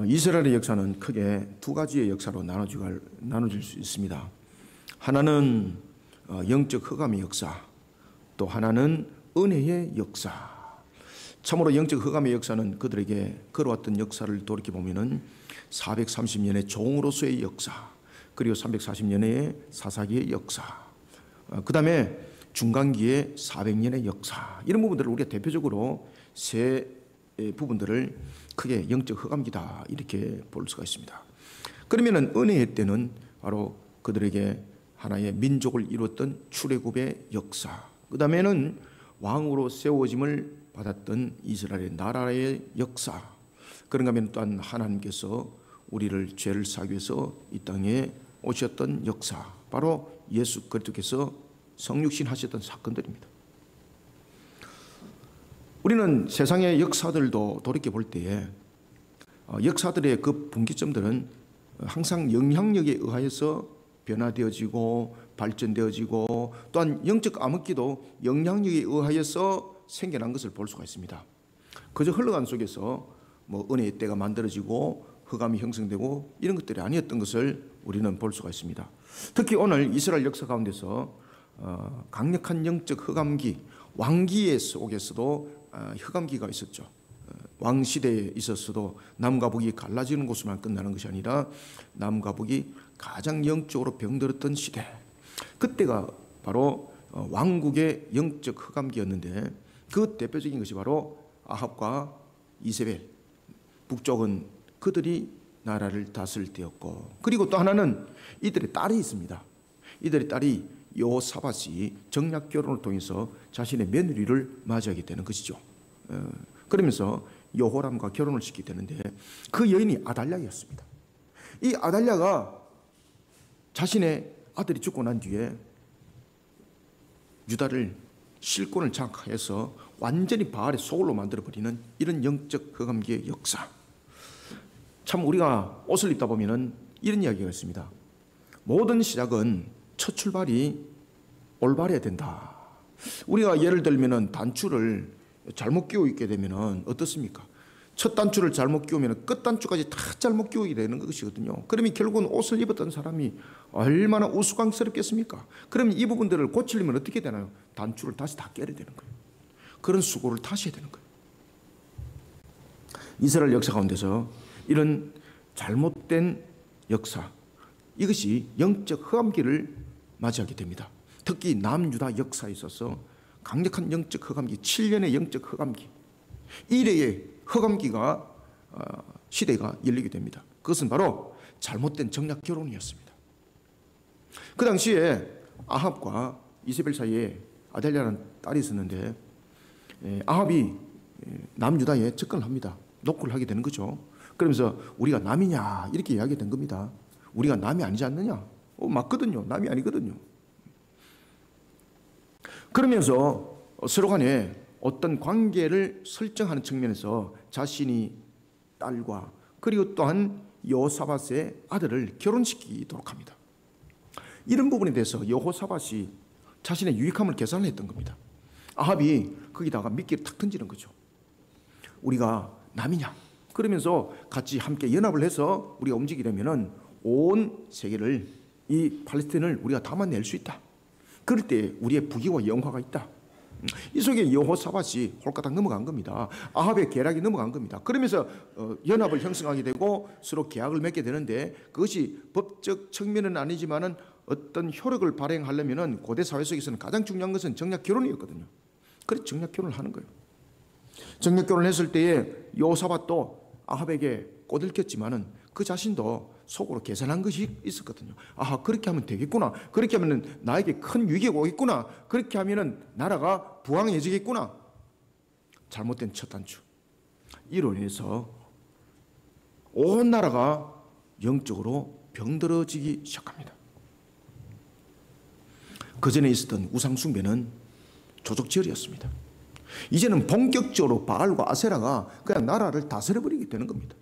이스라엘의 역사는 크게 두 가지의 역사로 나눠질 수 있습니다. 하나는 영적 흑암의 역사, 또 하나는 은혜의 역사. 참으로 영적 흑암의 역사는 그들에게 걸어왔던 역사를 돌이켜보면 430년의 종으로서의 역사, 그리고 340년의 사사기의 역사, 그 다음에 중간기의 400년의 역사, 이런 부분들을 우리가 대표적으로 세 부분들을 크게 영적 흑암기다 이렇게 볼 수가 있습니다. 그러면 은혜의 때는 바로 그들에게 하나의 민족을 이루었던 출애굽의 역사, 그 다음에는 왕으로 세워짐을 받았던 이스라엘의 나라의 역사, 그런가 하면 또한 하나님께서 우리를 죄를 사하기 위해서 이 땅에 오셨던 역사, 바로 예수 그리스도께서 성육신 하셨던 사건들입니다. 우리는 세상의 역사들도 돌이켜볼 때에 역사들의 그 분기점들은 항상 영향력에 의하여서 변화되어지고 발전되어지고, 또한 영적 암흑기도 영향력에 의하여서 생겨난 것을 볼 수가 있습니다. 그저 흘러간 속에서 은혜의 때가 만들어지고 흑암이 형성되고 이런 것들이 아니었던 것을 우리는 볼 수가 있습니다. 특히 오늘 이스라엘 역사 가운데서 강력한 영적 흑암기, 왕기의 속에서도 흑암기가 있었죠. 왕시대에 있었어도 남과 북이 갈라지는 곳으로만 끝나는 것이 아니라 남과 북이 가장 영적으로 병들었던 시대, 그때가 바로 왕국의 영적 흑암기였는데, 그 대표적인 것이 바로 아합과 이세벨, 북쪽은 그들이 나라를 다스릴 때였고, 그리고 또 하나는 이들의 딸이 있습니다. 이들의 딸이 여호사밧이 정략 결혼을 통해서 자신의 며느리를 맞이하게 되는 것이죠. 그러면서 여호람과 결혼을 시키게 되는데, 그 여인이 아달랴였습니다. 이 아달랴가 자신의 아들이 죽고 난 뒤에 유다를 실권을 장악해서 완전히 바알의 소굴로 만들어버리는 이런 영적 흑암기의 역사. 참 우리가 옷을 입다 보면 이런 이야기가 있습니다. 모든 시작은 첫 출발이 올바르야 된다. 우리가 예를 들면 단추를 잘못 끼워 입게 되면 어떻습니까? 첫 단추를 잘못 끼우면 끝 단추까지 다 잘못 끼우게 되는 것이거든요. 그러면 결국은 옷을 입었던 사람이 얼마나 우스꽝스럽겠습니까? 그러면 이 부분들을 고치려면 어떻게 되나요? 단추를 다시 다 깨야 되는 거예요. 그런 수고를 다시 해야 되는 거예요. 이스라엘 역사 가운데서 이런 잘못된 역사, 이것이 영적 흑암기를 맞이하게 됩니다. 특히 남유다 역사에 있어서 강력한 영적 흑암기, 7년의 영적 흑암기, 이래의 흑암기가 시대가 열리게 됩니다. 그것은 바로 잘못된 정략 결혼이었습니다. 그 당시에 아합과 이세벨 사이에 아달랴라는 딸이 있었는데, 아합이 남유다에 접근을 합니다. 노크를 하게 되는 거죠. 그러면서 우리가 남이냐 이렇게 이야기가 된 겁니다. 우리가 남이 아니지 않느냐? 맞거든요. 남이 아니거든요. 그러면서 서로 간에 어떤 관계를 설정하는 측면에서 자신이 딸과 그리고 또한 여호사밧의 아들을 결혼시키도록 합니다. 이런 부분에 대해서 여호사밧이 자신의 유익함을 계산을 했던 겁니다. 아합이 거기다가 미끼를 탁 던지는 거죠. 우리가 남이냐? 그러면서 같이 함께 연합을 해서 우리가 움직이게 되면은 온 세계를, 이 팔레스틴을 우리가 담아낼 수 있다. 그럴 때 우리의 부귀와 영화가 있다. 이 속에 여호사밧이 홀가닥 넘어간 겁니다. 아합의 계략이 넘어간 겁니다. 그러면서 연합을 형성하게 되고 서로 계약을 맺게 되는데, 그것이 법적 측면은 아니지만은 어떤 효력을 발행하려면은 고대 사회 속에서는 가장 중요한 것은 정략 결혼이었거든요. 그래서 정략 결혼을 하는 거예요. 정략 결혼을 했을 때에 여호사밧도 아합에게 꼬들겼지만은 그 자신도 속으로 계산한 것이 있었거든요. 아, 그렇게 하면 되겠구나. 그렇게 하면 나에게 큰 위기가 오겠구나. 그렇게 하면 나라가 부강해지겠구나. 잘못된 첫 단추. 이로 인해서 온 나라가 영적으로 병들어지기 시작합니다. 그 전에 있었던 우상숭배는 조족지혈이었습니다. 이제는 본격적으로 바알과 아세라가 그냥 나라를 다스려버리게 되는 겁니다.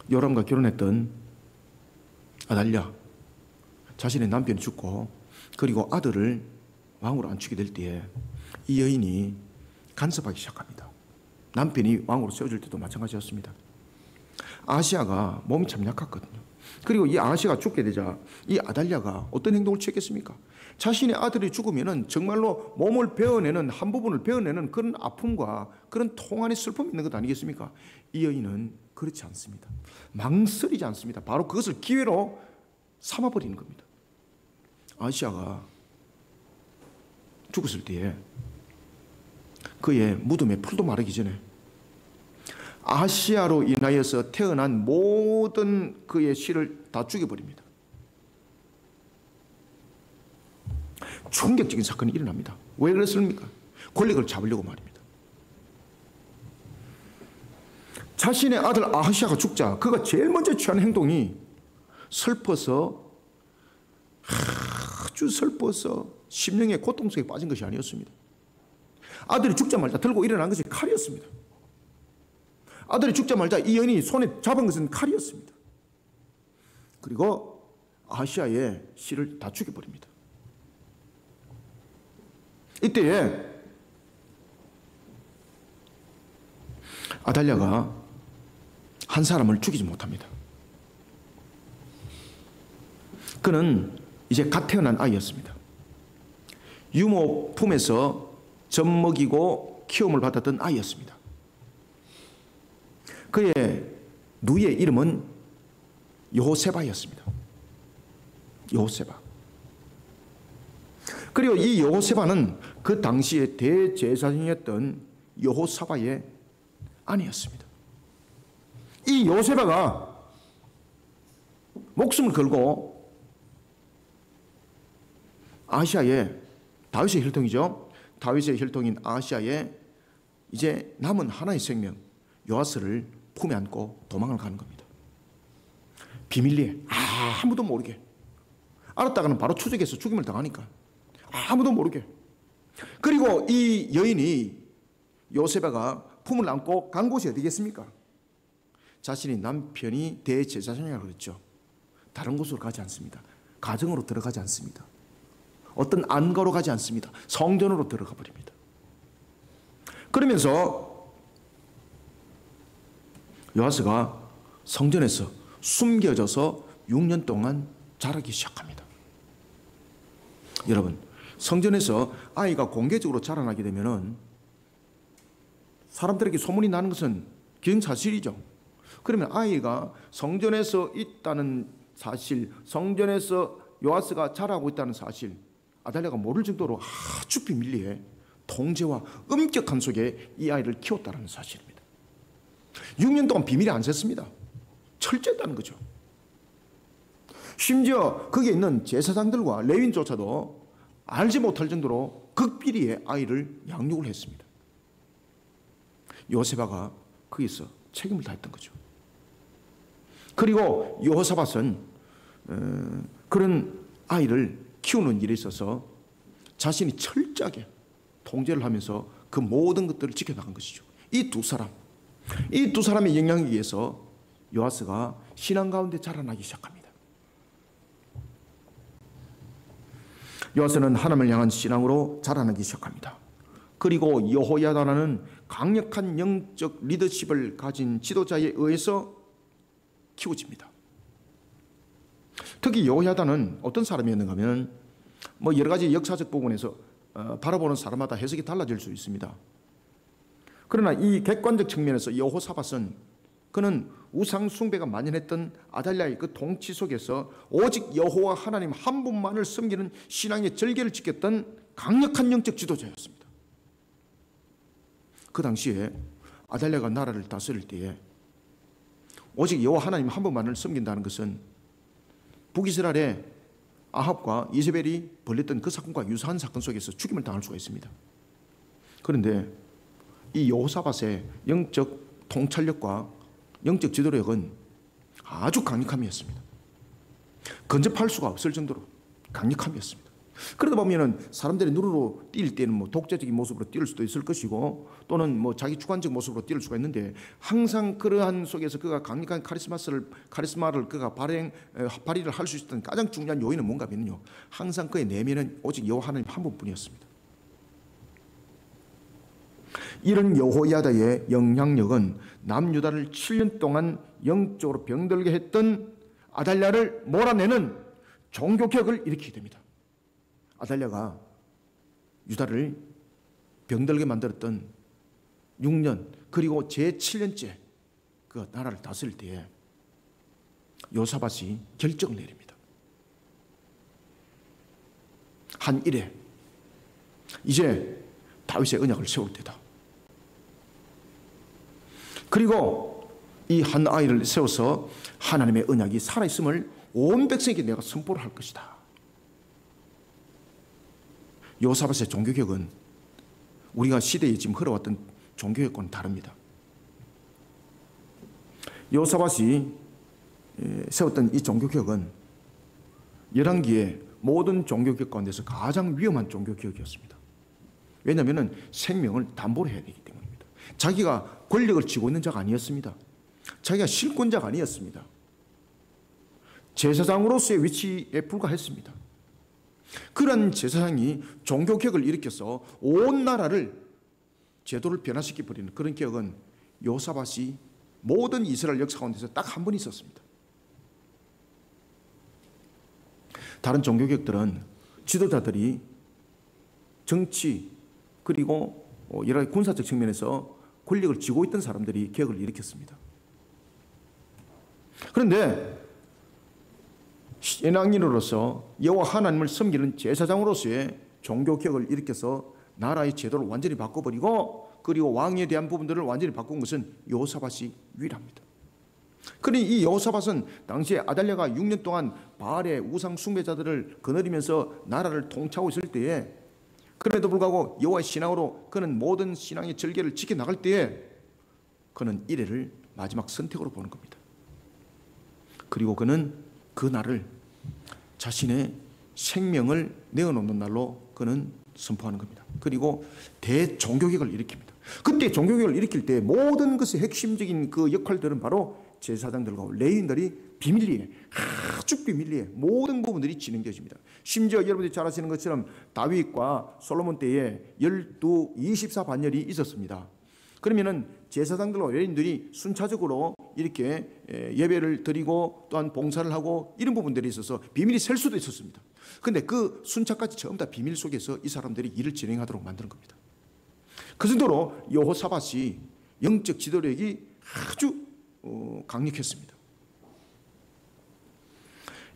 요람과 결혼했던 아달랴, 자신의 남편이 죽고 그리고 아들을 왕으로 안치게 될 때에 이 여인이 간섭하기 시작합니다. 남편이 왕으로 세워질 때도 마찬가지였습니다. 아하시아가 몸이 참 약했거든요. 그리고 이 아하시아가 죽게 되자 이 아달랴가 어떤 행동을 취했겠습니까? 자신의 아들이 죽으면 정말로 몸을 베어내는, 한 부분을 베어내는 그런 아픔과 그런 통안의 슬픔이 있는 것 아니겠습니까? 이 여인은 그렇지 않습니다. 망설이지 않습니다. 바로 그것을 기회로 삼아버리는 겁니다. 아하시아가 죽었을 때에 그의 무덤에 풀도 마르기 전에 아하시아로 인하여서 태어난 모든 그의 씨를 다 죽여버립니다. 충격적인 사건이 일어납니다. 왜 그랬습니까? 권력을 잡으려고 말입니다. 자신의 아들 아하시아가 죽자 그가 제일 먼저 취한 행동이 슬퍼서, 아주 슬퍼서 심령의 고통 속에 빠진 것이 아니었습니다. 아들이 죽자마자 들고 일어난 것이 칼이었습니다. 아들이 죽자마자 이 여인이 손에 잡은 것은 칼이었습니다. 그리고 아하시아의 씨를 다 죽여버립니다. 이때에 아달랴가 한 사람을 죽이지 못합니다. 그는 이제 갓 태어난 아이였습니다. 유모 품에서 젖먹이고 키움을 받았던 아이였습니다. 그의 누이의 이름은 여호세바였습니다. 여호세바. 그리고 이 여호세바는 그 당시에 대제사장이었던 여호사바의 아내였습니다. 이 여호세바가 목숨을 걸고 아시아의 다윗의 혈통이죠. 다윗의 혈통인 아시아의 이제 남은 하나의 생명 요아스를 품에 안고 도망을 가는 겁니다. 비밀리에 아무도 모르게. 알았다가는 바로 추적해서 죽임을 당하니까 아무도 모르게. 그리고 이 여인이 요셉아가 품을 안고 간 곳이 어디겠습니까? 자신이 남편이 대제사장이라고 그랬죠. 다른 곳으로 가지 않습니다. 가정으로 들어가지 않습니다. 어떤 안가로 가지 않습니다. 성전으로 들어가 버립니다. 그러면서 요아스가 성전에서 숨겨져서 6년 동안 자라기 시작합니다. 여러분, 성전에서 아이가 공개적으로 자라나게 되면은 사람들에게 소문이 나는 것은 기정사실이죠. 그러면 아이가 성전에서 있다는 사실, 성전에서 요아스가 자라고 있다는 사실, 아달랴가 모를 정도로 아주 비밀리에 통제와 엄격함 속에 이 아이를 키웠다는 사실입니다. 6년 동안 비밀이 안 샜습니다. 철저했다는 거죠. 심지어 거기에 있는 제사장들과 레위인조차도 알지 못할 정도로 극비리의 아이를 양육을 했습니다. 요세바가 거기서 책임을 다했던 거죠. 그리고 여호사밧은 그런 아이를 키우는 일에 있어서 자신이 철저하게 통제를 하면서 그 모든 것들을 지켜나간 것이죠. 이 두 사람의 영향에 의해서 요아스가 신앙 가운데 자라나기 시작합니다. 요아스는 하나님을 향한 신앙으로 자라나기 시작합니다. 그리고 여호야다라는 강력한 영적 리더십을 가진 지도자에 의해서 키워집니다. 특히 여호야다는 어떤 사람이었는가 하면 여러 가지 역사적 부분에서 바라보는 사람마다 해석이 달라질 수 있습니다. 그러나 이 객관적 측면에서 여호사밧은 그는 우상 숭배가 만연했던 아달랴의 그 통치 속에서 오직 여호와 하나님 한 분만을 섬기는 신앙의 절개를 지켰던 강력한 영적 지도자였습니다. 그 당시에 아달랴가 나라를 다스릴 때에 오직 여호와 하나님 한 분만을 섬긴다는 것은 북이스라엘의 아합과 이세벨이 벌였던 그 사건과 유사한 사건 속에서 죽임을 당할 수가 있습니다. 그런데 이 여호사밧의 영적 통찰력과 영적 지도력은 아주 강력함이었습니다. 근접할 수가 없을 정도로 강력함이었습니다. 그러다 보면은 사람들의 눈으로 띌 때는 독재적인 모습으로 띌 수도 있을 것이고 또는 자기 주관적 모습으로 띌 수가 있는데 항상 그러한 속에서 그가 강력한 카리스마를 그가 발휘를 할 수 있었던 가장 중요한 요인은 뭔가 하면요, 항상 그의 내면은 오직 여호와 하나님 한 분뿐이었습니다. 이런 여호야다의 영향력은 남유다를 7년 동안 영적으로 병들게 했던 아달랴를 몰아내는 종교개혁을 일으키게 됩니다. 아달랴가 유다를 병들게 만들었던 6년 그리고 제7년째 그 나라를 다스릴 때에 요사밧이 결정을 내립니다. 한 일에 이제 다윗의 언약을 세울 때다. 그리고 이 한 아이를 세워서 하나님의 언약이 살아있음을 온 백성에게 내가 선포를 할 것이다. 요사밧의 종교개혁은 우리가 시대에 지금 흘러왔던 종교개혁과는 다릅니다. 요사밧이 세웠던 이 종교개혁은 열왕기의 모든 종교개혁 가운데서 가장 위험한 종교개혁이었습니다. 왜냐하면 생명을 담보로 해야 되기 때문입니다. 자기가 권력을 쥐고 있는 자가 아니었습니다. 자기가 실권자가 아니었습니다. 제사장으로서의 위치에 불과했습니다. 그런 제사장이 종교개혁을 일으켜서 온 나라를 제도를 변화시켜버리는 그런 개혁은 요사밧이 모든 이스라엘 역사 가운데서 딱 한 번 있었습니다. 다른 종교개혁들은 지도자들이 정치 그리고 여러 가지 군사적 측면에서 권력을 쥐고 있던 사람들이 개혁을 일으켰습니다. 그런데 신앙인으로서 여호와 하나님을 섬기는 제사장으로서의 종교개혁을 일으켜서 나라의 제도를 완전히 바꿔버리고 그리고 왕에 대한 부분들을 완전히 바꾼 것은 여호사밧이 유일합니다. 그러니 이 여호사밧은 당시에 아달랴가 6년 동안 바알의 우상 숭배자들을 거느리면서 나라를 통치하고 있을 때에 그럼에도 불구하고 여호와의 신앙으로 그는 모든 신앙의 절개를 지켜나갈 때에 그는 이래를 마지막 선택으로 보는 겁니다. 그리고 그는 그 날을 자신의 생명을 내어놓는 날로 그는 선포하는 겁니다. 그리고 대종교개혁을 일으킵니다. 그때 종교개혁을 일으킬 때 모든 것의 핵심적인 그 역할들은 바로 제사장들과 레위인들이 비밀리에 아주 비밀리에 모든 부분들이 진행되어집니다. 심지어 여러분들이 잘 아시는 것처럼 다윗과 솔로몬 때에 24반열이 있었습니다. 그러면은 제사장들과 레위인들이 순차적으로 이렇게 예배를 드리고 또한 봉사를 하고 이런 부분들이 있어서 비밀이 셀 수도 있었습니다. 그런데 그 순차까지 전부 다 비밀 속에서 이 사람들이 일을 진행하도록 만드는 겁니다. 그 정도로 여호사밧이 영적 지도력이 아주 강력했습니다.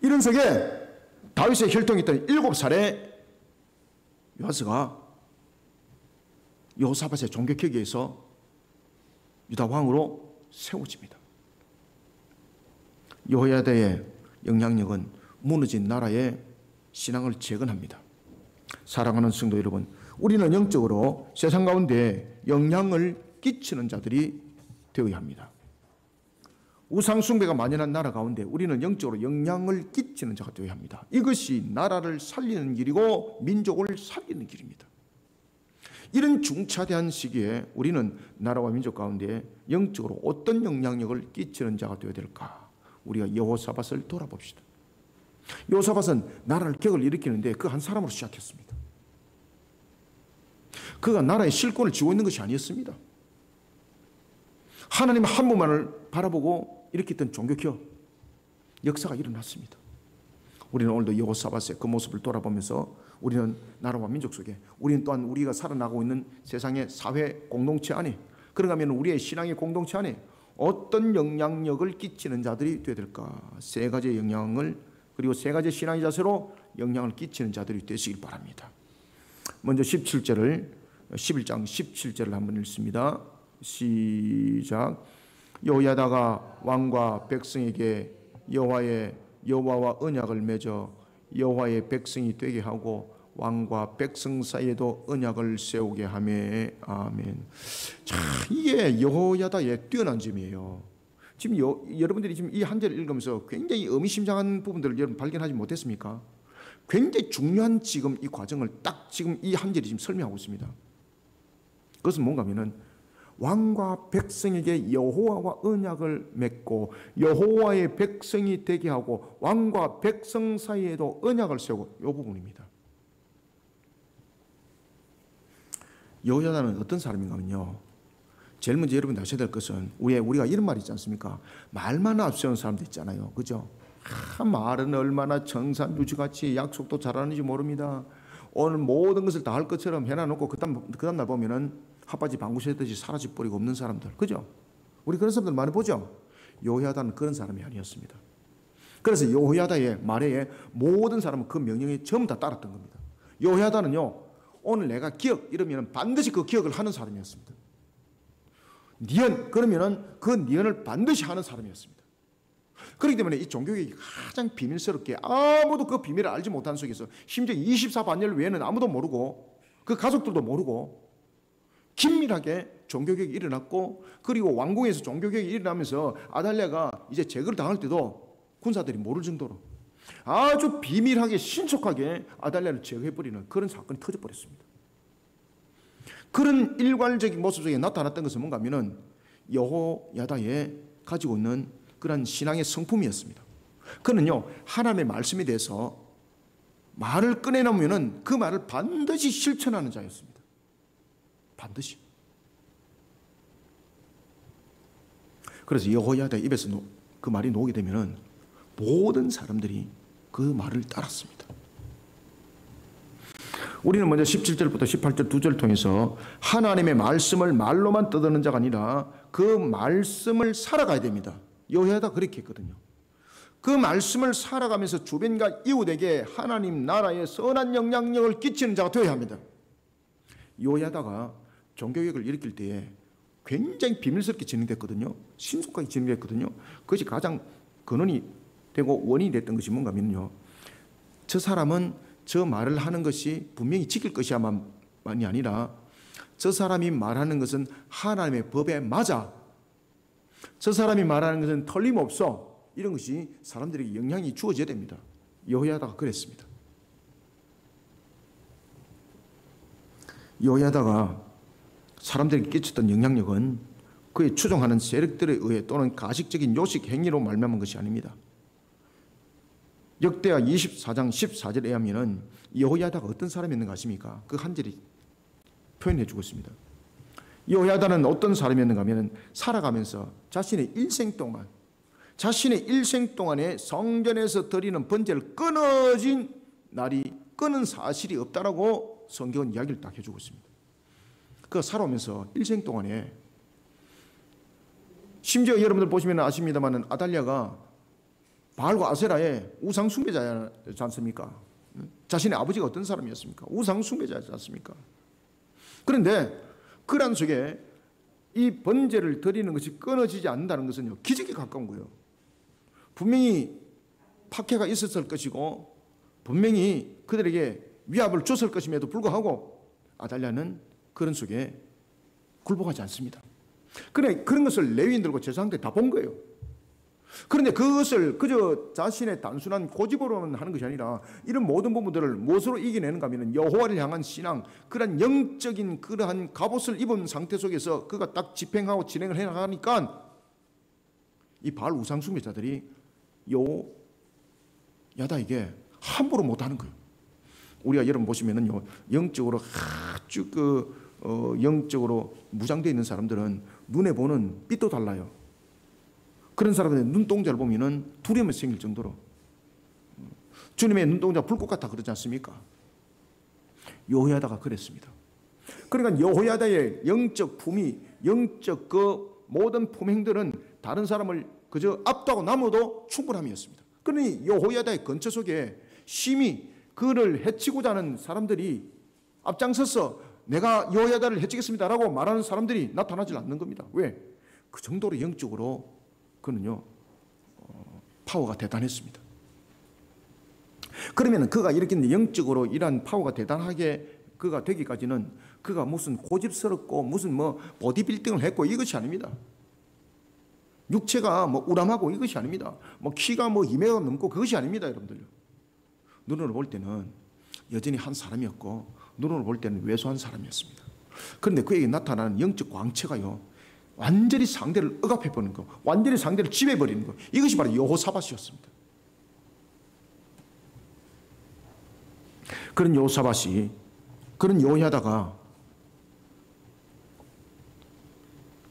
이런 속에 다윗의 혈통했던 7살의 요아스가 여호사밧의 종교개혁에서 유다 왕으로 세워집니다. 여호야다의 영향력은 무너진 나라의 신앙을 재건합니다. 사랑하는 성도 여러분, 우리는 영적으로 세상 가운데 영향을 끼치는 자들이 되어야 합니다. 우상 숭배가 만연한 나라 가운데 우리는 영적으로 영향을 끼치는 자가 되어야 합니다. 이것이 나라를 살리는 길이고 민족을 살리는 길입니다. 이런 중차대한 시기에 우리는 나라와 민족 가운데 영적으로 어떤 영향력을 끼치는 자가 되어야 될까? 우리가 여호사밧을 돌아봅시다. 여호사밧은 나라를 개혁을 일으키는데 그 한 사람으로 시작했습니다. 그가 나라의 실권을 쥐고 있는 것이 아니었습니다. 하나님 한 분만을 바라보고 일으켰던 종교개혁 역사가 일어났습니다. 우리는 오늘도 여호사밧의 그 모습을 돌아보면서 우리는 나라와 민족 속에 우리는 또한 우리가 살아나가고 있는 세상의 사회 공동체 안에 그런가 하면 우리의 신앙의 공동체 안에 어떤 영향력을 끼치는 자들이 되어야 될까? 세 가지의 영향을 그리고 세 가지의 신앙의 자세로 영향을 끼치는 자들이 되시길 바랍니다. 먼저 11장 17절을 한번 읽습니다. 시작. 여호야다가 왕과 백성에게 여호와와 언약을 맺어 여호와의 백성이 되게 하고 왕과 백성 사이에도 언약을 세우게 하며 아멘. 자, 이게 여호야다의 뛰어난 점이에요. 지금 여러분들이 지금 이 한 절을 읽으면서 굉장히 의미심장한 부분들을 여러분 발견하지 못했습니까? 굉장히 중요한 지금 이 과정을 딱 지금 이 한 절이 지금 설명하고 있습니다. 그것은 뭔가 하면은 왕과 백성에게 여호와와 언약을 맺고 여호와의 백성이 되게 하고 왕과 백성 사이에도 언약을 세우고 이 부분입니다. 여호야다는 어떤 사람인가 하면요, 제일 먼저 여러분이 아셔야 될 것은, 왜 우리가 이런 말이 있지 않습니까? 말만 앞세우는 사람도 있잖아요. 그죠? 말은 얼마나 청산유지같이 약속도 잘하는지 모릅니다. 오늘 모든 것을 다 할 것처럼 해놔놓고 그 다음날 보면은 핫바지 방구 새듯이 사라져버리고 없는 사람들. 그죠? 우리 그런 사람들 많이 보죠? 여호야다는 그런 사람이 아니었습니다. 그래서 여호야다의 말에 모든 사람은 그 명령에 전부 다 따랐던 겁니다. 여호야다는요, 오늘 내가 기억 이러면 반드시 그 기억을 하는 사람이었습니다. 니언 그러면은 그 니언을 반드시 하는 사람이었습니다. 그렇기 때문에 이 종교개혁이 가장 비밀스럽게, 아무도 그 비밀을 알지 못한 속에서, 심지어 24반열 외에는 아무도 모르고 그 가족들도 모르고 긴밀하게 종교개혁이 일어났고, 그리고 왕궁에서 종교개혁이 일어나면서 아달랴가 이제 제거를 당할 때도 군사들이 모를 정도로 아주 비밀하게 신속하게 아달랴를 제거해버리는 그런 사건이 터져버렸습니다. 그런 일괄적인 모습 속에 나타났던 것은 뭔가 하면은 여호야다에 가지고 있는 그런 신앙의 성품이었습니다. 그는요, 하나님의 말씀에 대해서 말을 꺼내놓으면은 그 말을 반드시 실천하는 자였습니다. 반드시. 그래서 여호야다의 입에서 그 말이 나오게 되면은 모든 사람들이 그 말을 따랐습니다. 우리는 먼저 17절부터 18절 두 절을 통해서 하나님의 말씀을 말로만 떠드는 자가 아니라 그 말씀을 살아가야 됩니다. 여호야다 그렇게 했거든요. 그 말씀을 살아가면서 주변과 이웃에게 하나님 나라의 선한 영향력을 끼치는 자가 되어야 합니다. 여호야다가 종교개혁을 일으킬 때에 굉장히 비밀스럽게 진행됐거든요. 신속하게 진행됐거든요. 그것이 가장 근원이 되고 원인이 됐던 것이 뭔가 하면요, 저 사람은 저 말을 하는 것이 분명히 지킬 것이야만이 아니라 저 사람이 말하는 것은 하나님의 법에 맞아, 저 사람이 말하는 것은 틀림없어, 이런 것이 사람들에게 영향이 주어져야 됩니다. 여호야다가 그랬습니다. 여호야다가 사람들에게 끼쳤던 영향력은 그의 추종하는 세력들에 의해 또는 가식적인 요식 행위로 말미암은 것이 아닙니다. 역대하 24장 14절에 하면은 여호야다가 어떤 사람이었는가 아십니까? 그 한 절이 표현해 주고 있습니다. 여호야다는 어떤 사람이었는가 하면은 살아가면서 자신의 일생 동안에 성전에서 드리는 번제를 끊어진 날이, 끊은 사실이 없다라고 성경은 이야기를 딱 해주고 있습니다. 그 살아오면서 일생 동안에, 심지어 여러분들 보시면 아십니다만 아달랴가 바알과 아세라의 우상 숭배자지 않습니까? 자신의 아버지가 어떤 사람이었습니까? 우상 숭배자지 않습니까? 그런데 그런 속에 이 번제를 드리는 것이 끊어지지 않는다는 것은요, 기적에 가까운 거예요. 분명히 박해가 있었을 것이고 분명히 그들에게 위압을 줬을 것임에도 불구하고 아달랴는 그런 속에 굴복하지 않습니다. 그런 것을 레위인들과 제사장들이 다 본 거예요. 그런데 그것을 그저 자신의 단순한 고집으로는 하는 것이 아니라 이런 모든 부분들을 무엇으로 이겨내는가 하면 여호와를 향한 신앙, 그런 영적인 그러한 갑옷을 입은 상태 속에서 그가 딱 집행하고 진행을 해나가니까 이 바알 우상 숭배자들이 여호야다에게 함부로 못하는 거예요. 우리가 여러분 보시면은요, 영적으로 아주 영적으로 무장되어 있는 사람들은 눈에 보는 빛도 달라요. 그런 사람들의 눈동자를 보면은 두려움이 생길 정도로, 주님의 눈동자 불꽃 같아 그러지 않습니까? 여호야다가 그랬습니다. 그러니까 여호야다의 영적 품위, 영적 그 모든 품행들은 다른 사람을 그저 압도하고 남어도 충분함이었습니다. 그러니 여호야다의 근처 속에 심히 그를 해치고자 하는 사람들이 앞장서서 내가 여호야다를 해치겠습니다라고 말하는 사람들이 나타나지 않는 겁니다. 왜? 그 정도로 영적으로 그는요, 파워가 대단했습니다. 그러면 그가 이렇게 영적으로 이러한 파워가 대단하게 그가 되기까지는 그가 무슨 고집스럽고 무슨 보디빌딩을 했고 이것이 아닙니다. 육체가 우람하고 이것이 아닙니다. 키가 2m 넘고 그것이 아닙니다, 여러분들. 눈으로 볼 때는 여전히 한 사람이었고 눈으로 볼 때는 왜소한 사람이었습니다. 그런데 그에게 나타나는 영적 광채가요, 완전히 상대를 억압해버리는 거, 완전히 상대를 지배해버리는 거, 이것이 바로 여호사밧이었습니다. 그런 여호사밧이, 그런 여호야다가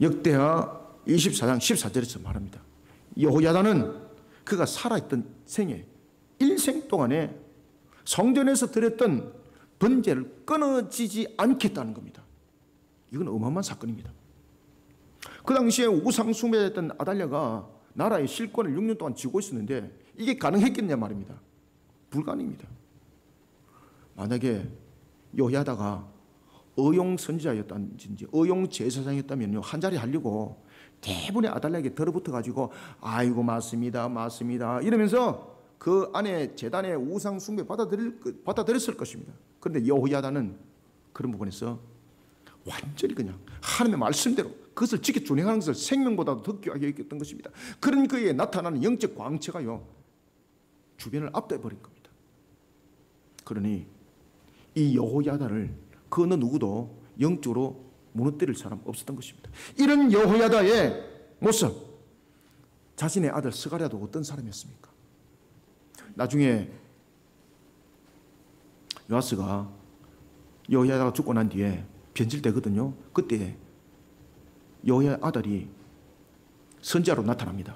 역대하 24장 14절에서 말합니다. 여호야다는 그가 살아있던 생애 일생 동안에 성전에서 드렸던 번제를 끊어지지 않겠다는 겁니다. 이건 어마어마한 사건입니다. 그 당시에 우상 숭배했던 아달랴가 나라의 실권을 6년 동안 쥐고 있었는데 이게 가능했겠냐 말입니다. 불가능입니다. 만약에 여호야다가 의용 선지자였든지 의용 제사장이었다면요, 한 자리 하려고 대부분의 아달랴에게 들어붙어 가지고 아이고 맞습니다 맞습니다 이러면서 그 안에 제단의 우상 숭배 받아들였을 것입니다. 그런데 여호야다는 그런 부분에서 완전히 그냥 하나님의 말씀대로 그것을 지켜 준행하는 것을 생명보다도 더 귀하게 여겼던 것입니다. 그런 그에 나타나는 영적 광채가요 주변을 압도해 버린 겁니다. 그러니 이 여호야다를 그 어느 누구도 영적으로 무너뜨릴 사람 없었던 것입니다. 이런 여호야다의 모습, 자신의 아들 스가랴도 어떤 사람이었습니까? 나중에 요아스가 여호야다가 죽고 난 뒤에 변질되거든요. 그때 여호야 아들이 선지자로 나타납니다.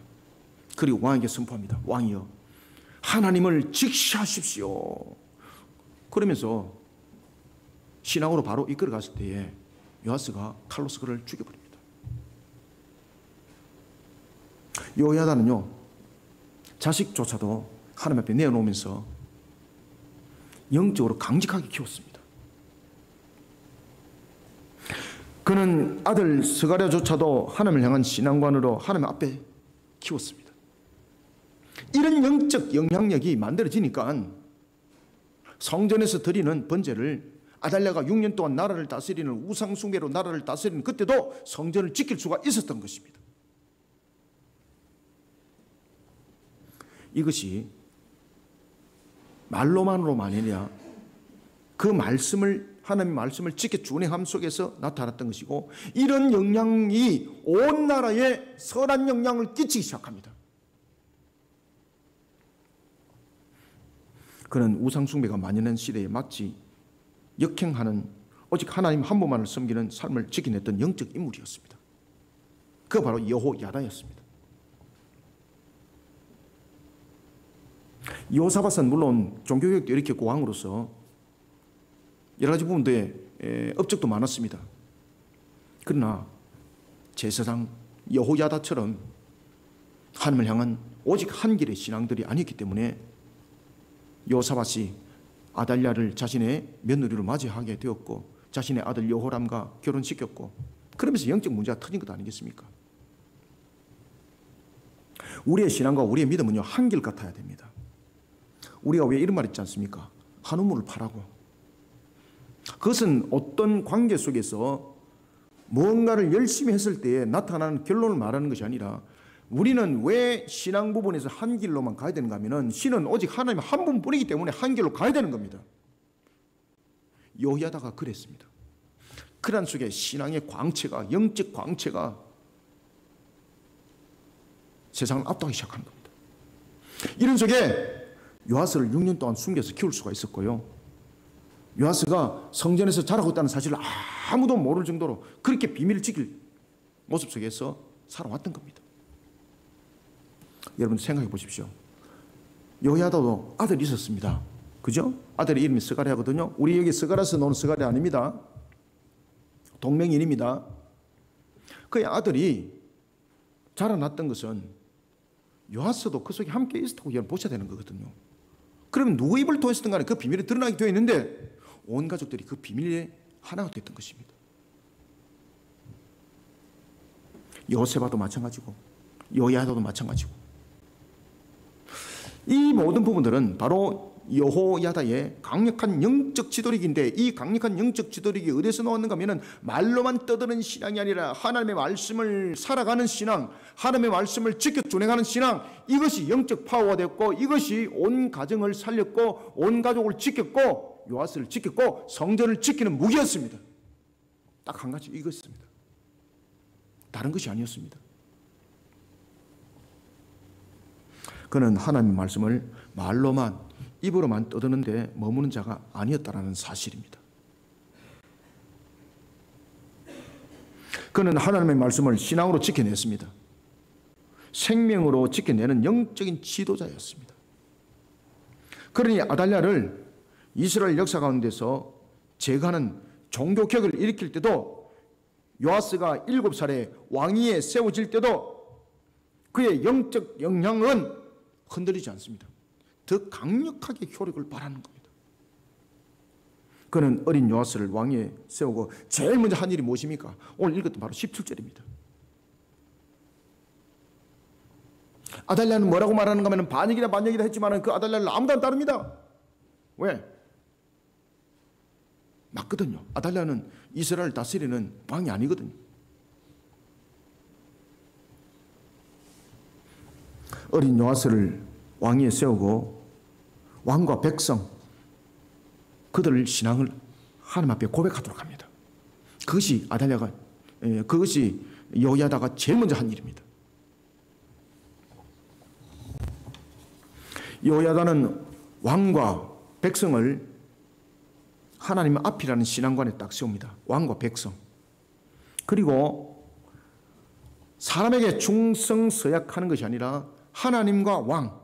그리고 왕에게 선포합니다. 왕이여, 하나님을 직시하십시오. 그러면서 신앙으로 바로 이끌어 갔을 때에 요아스가 칼로 그를 죽여버립니다. 여호야다는요, 자식조차도 하나님 앞에 내어놓으면서 영적으로 강직하게 키웠습니다. 그는 아들 스가랴조차도 하나님을 향한 신앙관으로 하나님 앞에 키웠습니다. 이런 영적 영향력이 만들어지니까 성전에서 드리는 번제를 아달랴가 6년 동안 나라를 다스리는 우상숭배로 나라를 다스리는 그때도 성전을 지킬 수가 있었던 것입니다. 이것이 말로만으로만 아니라 그 말씀을, 하나님의 말씀을 지켜 준행함 속에서 나타났던 것이고, 이런 영향이 온 나라에 선한 영향을 끼치기 시작합니다. 그는 우상숭배가 만연한 시대에 마치 역행하는 오직 하나님 한 분만을 섬기는 삶을 지켜냈던 영적 인물이었습니다. 그가 바로 여호야다였습니다. 여호사밧은 물론 종교개혁도 일으켰고 왕으로서 여러 가지 부분들에 업적도 많았습니다. 그러나 제사장 여호야다처럼 하나님을 향한 오직 한 길의 신앙들이 아니었기 때문에 여호사밧이 아달랴를 자신의 며느리로 맞이하게 되었고 자신의 아들 여호람과 결혼시켰고, 그러면서 영적 문제가 터진 것 아니겠습니까? 우리의 신앙과 우리의 믿음은요, 한길 같아야 됩니다. 우리가 왜 이런 말 있지 않습니까? 한 우물을 파라고. 그것은 어떤 관계 속에서 뭔가를 열심히 했을 때에 나타나는 결론을 말하는 것이 아니라, 우리는 왜 신앙 부분에서 한 길로만 가야 되는가 하면은 신은 오직 하나님 한 분뿐이기 때문에 한 길로 가야 되는 겁니다. 여호야다가 그랬습니다. 그런 속에 신앙의 광채가, 영적 광채가 세상을 압도하기 시작한 겁니다. 이런 속에 요아스를 6년 동안 숨겨서 키울 수가 있었고요, 요아스가 성전에서 자라고 있다는 사실을 아무도 모를 정도로 그렇게 비밀을 지킬 모습 속에서 살아왔던 겁니다. 여러분 생각해 보십시오. 여호야다도 아들이 있었습니다. 그죠? 아들의 이름이 스가랴거든요. 우리 여기 스가랴에서 나오는 스가랴 아닙니다. 동명인입니다. 그의 아들이 자라났던 것은 요아스도 그 속에 함께 있었다고 여러분 보셔야 되는 거거든요. 그러면 누구 입을 통해서든 간에 그 비밀이 드러나게 되어 있는데 온 가족들이 그 비밀의 하나가 됐던 것입니다. 여호세바도 마찬가지고 여호야다도 마찬가지고, 이 모든 부분들은 바로 여호야다의 강력한 영적 지도력인데, 이 강력한 영적 지도력이 어디서 나왔는가 하면 말로만 떠드는 신앙이 아니라 하나님의 말씀을 살아가는 신앙, 하나님의 말씀을 지켜 준행하는 신앙, 이것이 영적 파워가 됐고, 이것이 온 가정을 살렸고 온 가족을 지켰고 요아스를 지켰고 성전을 지키는 무기였습니다. 딱 한 가지 이것입니다. 다른 것이 아니었습니다. 그는 하나님의 말씀을 말로만, 입으로만 떠드는데 머무는 자가 아니었다라는 사실입니다. 그는 하나님의 말씀을 신앙으로 지켜냈습니다. 생명으로 지켜내는 영적인 지도자였습니다. 그러니 아달랴를 이스라엘 역사 가운데서 제거하는 종교개혁을 일으킬 때도, 요아스가 7살에 왕위에 세워질 때도 그의 영적 영향은 흔들리지 않습니다. 더 강력하게 효력을 발하는 겁니다. 그는 어린 요아스를 왕위에 세우고 제일 먼저 한 일이 무엇입니까? 오늘 읽었던 바로 17절입니다. 아달랴는 뭐라고 말하는가 하면 반역이다 반역이다 했지만 그 아달랴를 아무도 안 따릅니다. 왜? 맞거든요. 아달랴는 이스라엘 다스리는 왕이 아니거든요. 어린 요아스를 왕위에 세우고 왕과 백성, 그들을 신앙을 하나님 앞에 고백하도록 합니다. 그것이 그것이 여호야다가 제일 먼저 한 일입니다. 여호야다는 왕과 백성을 하나님 앞이라는 신앙관에 딱 세웁니다. 왕과 백성. 그리고 사람에게 충성서약하는 것이 아니라 하나님과 왕,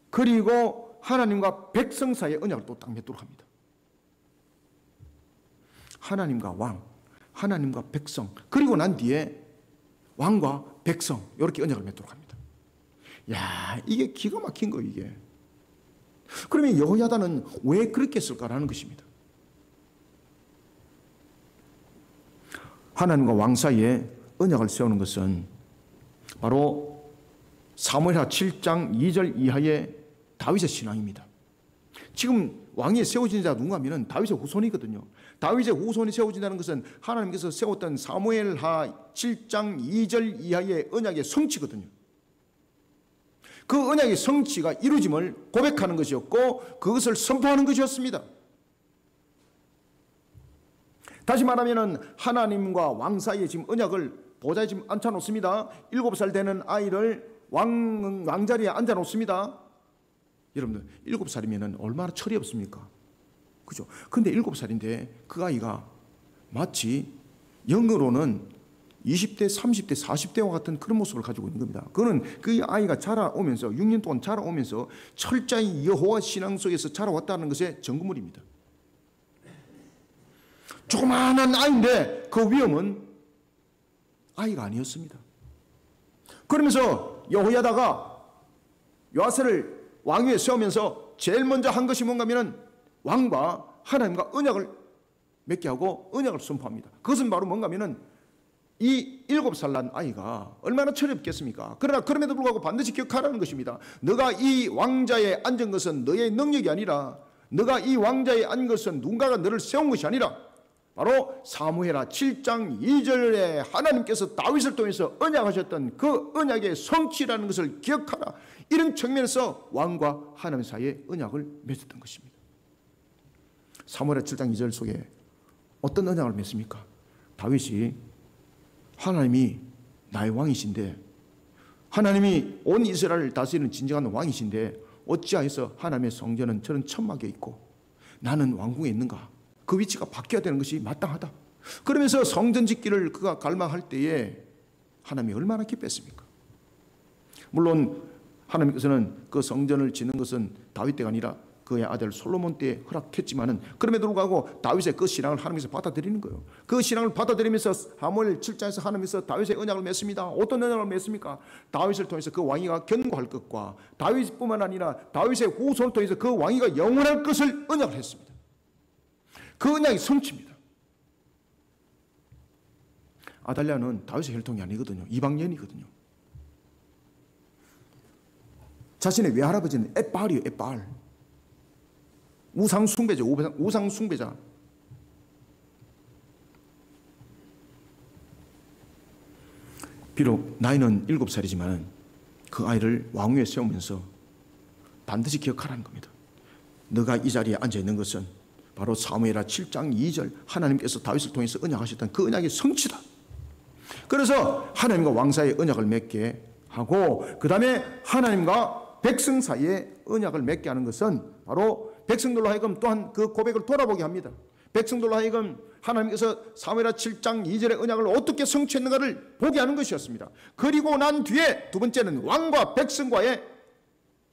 그리고 하나님과 백성 사이의 언약을 또 딱 맺도록 합니다. 하나님과 왕, 하나님과 백성, 그리고 난 뒤에 왕과 백성, 이렇게 언약을 맺도록 합니다. 야, 이게 기가 막힌 거예요, 이게. 그러면 여호야다는 왜 그렇게 했을까라는 것입니다. 하나님과 왕 사이에 언약을 세우는 것은 바로 사무엘하 7장 2절 이하의 다윗의 신앙입니다. 지금 왕위에 세워진 자가 누군가 하면 다윗의 후손이거든요. 다윗의 후손이 세워진다는 것은 하나님께서 세웠던 사무엘하 7장 2절 이하의 언약의 성취거든요. 그 언약의 성취가 이루어짐을 고백하는 것이었고 그것을 선포하는 것이었습니다. 다시 말하면 하나님과 왕 사이에 지금 언약을 보좌에 지금 앉혀놓습니다. 7살 되는 아이를 왕자리에 앉아놓습니다. 여러분들 7살이면 얼마나 철이 없습니까? 그죠? 근데 7살인데 그 아이가 마치 영으로는 20대, 30대, 40대와 같은 그런 모습을 가지고 있는 겁니다. 그거는 그 아이가 자라오면서 6년 동안 자라오면서 철저히 여호와 신앙 속에서 자라왔다는 것의 증거물입니다. 조그마한 아이인데 그 위험은 아이가 아니었습니다. 그러면서 여호야다가 요아스를 왕위에 세우면서 제일 먼저 한 것이 뭔가 하면 왕과 하나님과 언약을 맺게 하고 언약을 선포합니다. 그것은 바로 뭔가 하면 이 7살 난 아이가 얼마나 철이 없겠습니까? 그러나 그럼에도 불구하고 반드시 기억하라는 것입니다. 너가 이 왕자에 앉은 것은 너의 능력이 아니라, 너가 이 왕자에 앉은 것은 누군가가 너를 세운 것이 아니라 바로 사무엘하 7장 2절에 하나님께서 다윗을 통해서 언약하셨던 그 언약의 성취라는 것을 기억하라. 이런 측면에서 왕과 하나님 사이에 언약을 맺었던 것입니다. 사무엘하 7장 2절 속에 어떤 언약을 맺습니까? 다윗이 하나님이 나의 왕이신데, 하나님이 온 이스라엘을 다스리는 진정한 왕이신데 어찌하여서 하나님의 성전은 저런 천막에 있고 나는 왕궁에 있는가? 그 위치가 바뀌어야 되는 것이 마땅하다. 그러면서 성전 짓기를 그가 갈망할 때에 하나님이 얼마나 기뻤습니까? 물론 하나님께서는 그 성전을 짓는 것은 다윗 때가 아니라 그의 아들 솔로몬 때에 허락했지만은 그럼에도 불구하고 다윗의 그 신앙을 하나님께서 받아들이는 거예요. 그 신앙을 받아들이면서 사무엘 7장에서 하나님께서 다윗의 언약을 맺습니다. 어떤 언약을 맺습니까? 다윗을 통해서 그 왕위가 견고할 것과 다윗뿐만 아니라 다윗의 후손을 통해서 그 왕위가 영원할 것을 언약을 했습니다. 그 언약이 성취입니다. 아달랴는 다윗의 혈통이 아니거든요. 이방인이거든요. 자신의 외할아버지는 엣발이에요. 엣발. 우상 숭배자, 우상 숭배자. 비록 나이는 7살이지만 그 아이를 왕위에 세우면서 반드시 기억하라는 겁니다. 너가 이 자리에 앉아 있는 것은 바로 사무엘하 7장 2절 하나님께서 다윗을 통해서 언약하셨던 그 언약의 성취다. 그래서 하나님과 왕 사이의 언약을 맺게 하고 그 다음에 하나님과 백성 사이의 언약을 맺게 하는 것은 바로 백성들로 하여금 또한 그 고백을 돌아보게 합니다. 백성들로 하여금 하나님께서 사무엘하 7장 2절의 언약을 어떻게 성취했는가를 보게 하는 것이었습니다. 그리고 난 뒤에 두 번째는 왕과 백성과의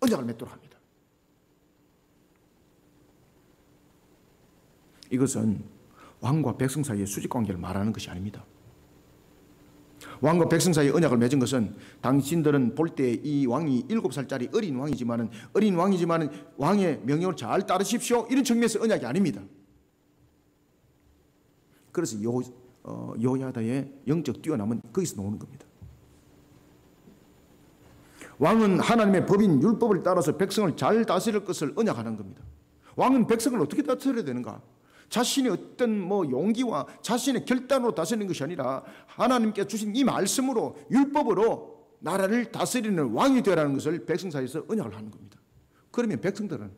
언약을 맺도록 합니다. 이것은 왕과 백성 사이의 수직관계를 말하는 것이 아닙니다. 왕과 백성 사이의 언약을 맺은 것은 당신들은 볼 때 이 왕이 7살짜리 어린 왕이지만은 왕의 명령을 잘 따르십시오, 이런 측면에서 언약이 아닙니다. 그래서 여호야다의 영적 뛰어남은 거기서 나오는 겁니다. 왕은 하나님의 법인 율법을 따라서 백성을 잘 다스릴 것을 언약하는 겁니다. 왕은 백성을 어떻게 다스려야 되는가? 자신의 어떤 용기와 자신의 결단으로 다스리는 것이 아니라 하나님께 주신 이 말씀으로 율법으로 나라를 다스리는 왕이 되라는 것을 백성 사이에서 언약을 하는 겁니다. 그러면 백성들은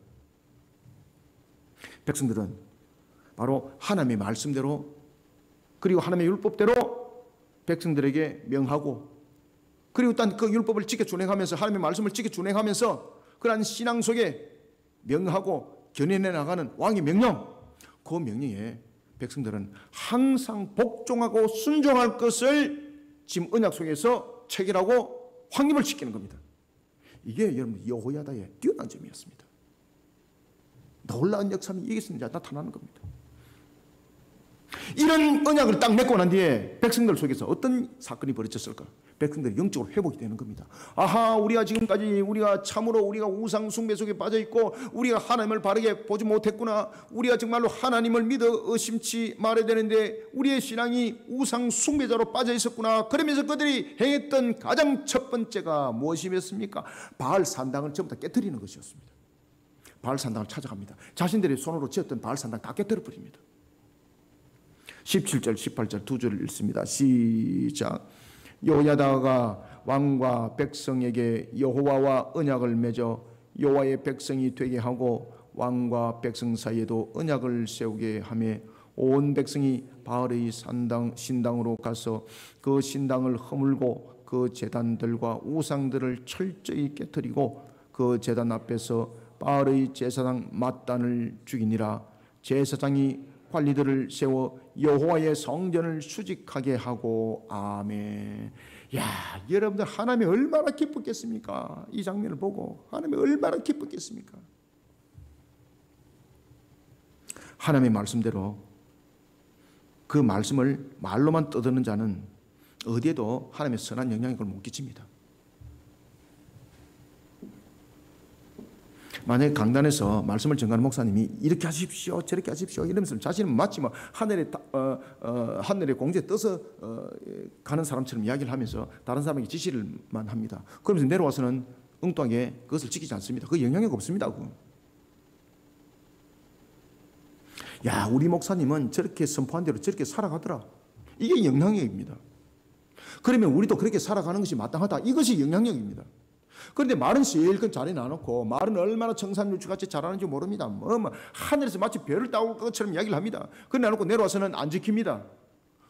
바로 하나님의 말씀대로 그리고 하나님의 율법대로 백성들에게 명하고, 그리고 또 그 율법을 지켜 준행하면서 하나님의 말씀을 지켜 준행하면서 그러한 신앙 속에 명하고 견인해 나가는 왕의 명령, 그 명령에 백성들은 항상 복종하고 순종할 것을 지금 언약 속에서 체결하고 확립을 시키는 겁니다. 이게 여러분 여호야다의 뛰어난 점이었습니다. 놀라운 역사는 여기서 나타나는 겁니다. 이런 언약을 딱 맺고 난 뒤에 백성들 속에서 어떤 사건이 벌어졌을까? 백성들이 영적으로 회복이 되는 겁니다. 아하, 우리가 지금까지 우리가 우상 숭배 속에 빠져 있고 우리가 하나님을 바르게 보지 못했구나. 우리가 정말로 하나님을 믿어 의심치 말아야 되는데 우리의 신앙이 우상 숭배자로 빠져 있었구나. 그러면서 그들이 행했던 가장 첫 번째가 무엇이었습니까? 바알 산당을 전부 다 깨뜨리는 것이었습니다. 바알 산당을 찾아갑니다. 자신들이 손으로 지었던 바알 산당 다 깨뜨려 버립니다. 17절 18절 두 줄을 읽습니다. 시작. 여호야다가 왕과 백성에게 여호와와 언약을 맺어 여호와의 백성이 되게 하고 왕과 백성 사이에도 언약을 세우게 하며 온 백성이 바알의 신당으로 가서 그 신당을 허물고 그 제단들과 우상들을 철저히 깨뜨리고 그 제단 앞에서 바알의 제사장 맏단을 죽이니라. 제사장이 관리들을 세워 여호와의 성전을 수직하게 하고. 아멘. 야, 여러분들 하나님이 얼마나 기뻤겠습니까? 이 장면을 보고 하나님이 얼마나 기뻤겠습니까? 하나님의 말씀대로 그 말씀을 말로만 떠드는 자는 어디에도 하나님의 선한 영향력을 못 끼칩니다. 만약에 강단에서 말씀을 전가하는 목사님이 이렇게 하십시오, 저렇게 하십시오 이러면서 자신은 마치 하늘의 공중에 떠서 가는 사람처럼 이야기를 하면서 다른 사람에게 지시를만 합니다. 그러면서 내려와서는 엉뚱하게 그것을 지키지 않습니다. 그 영향력 없습니다. 야, 우리 목사님은 저렇게 선포한 대로 저렇게 살아가더라. 이게 영향력입니다. 그러면 우리도 그렇게 살아가는 것이 마땅하다. 이것이 영향력입니다. 그런데 말은 실컷 잘해 놔놓고 말은 얼마나 청산유추같이 잘하는지 모릅니다. 하늘에서 마치 별을 따올 것처럼 이야기를 합니다. 그래 놔놓고 내려와서는 안 지킵니다.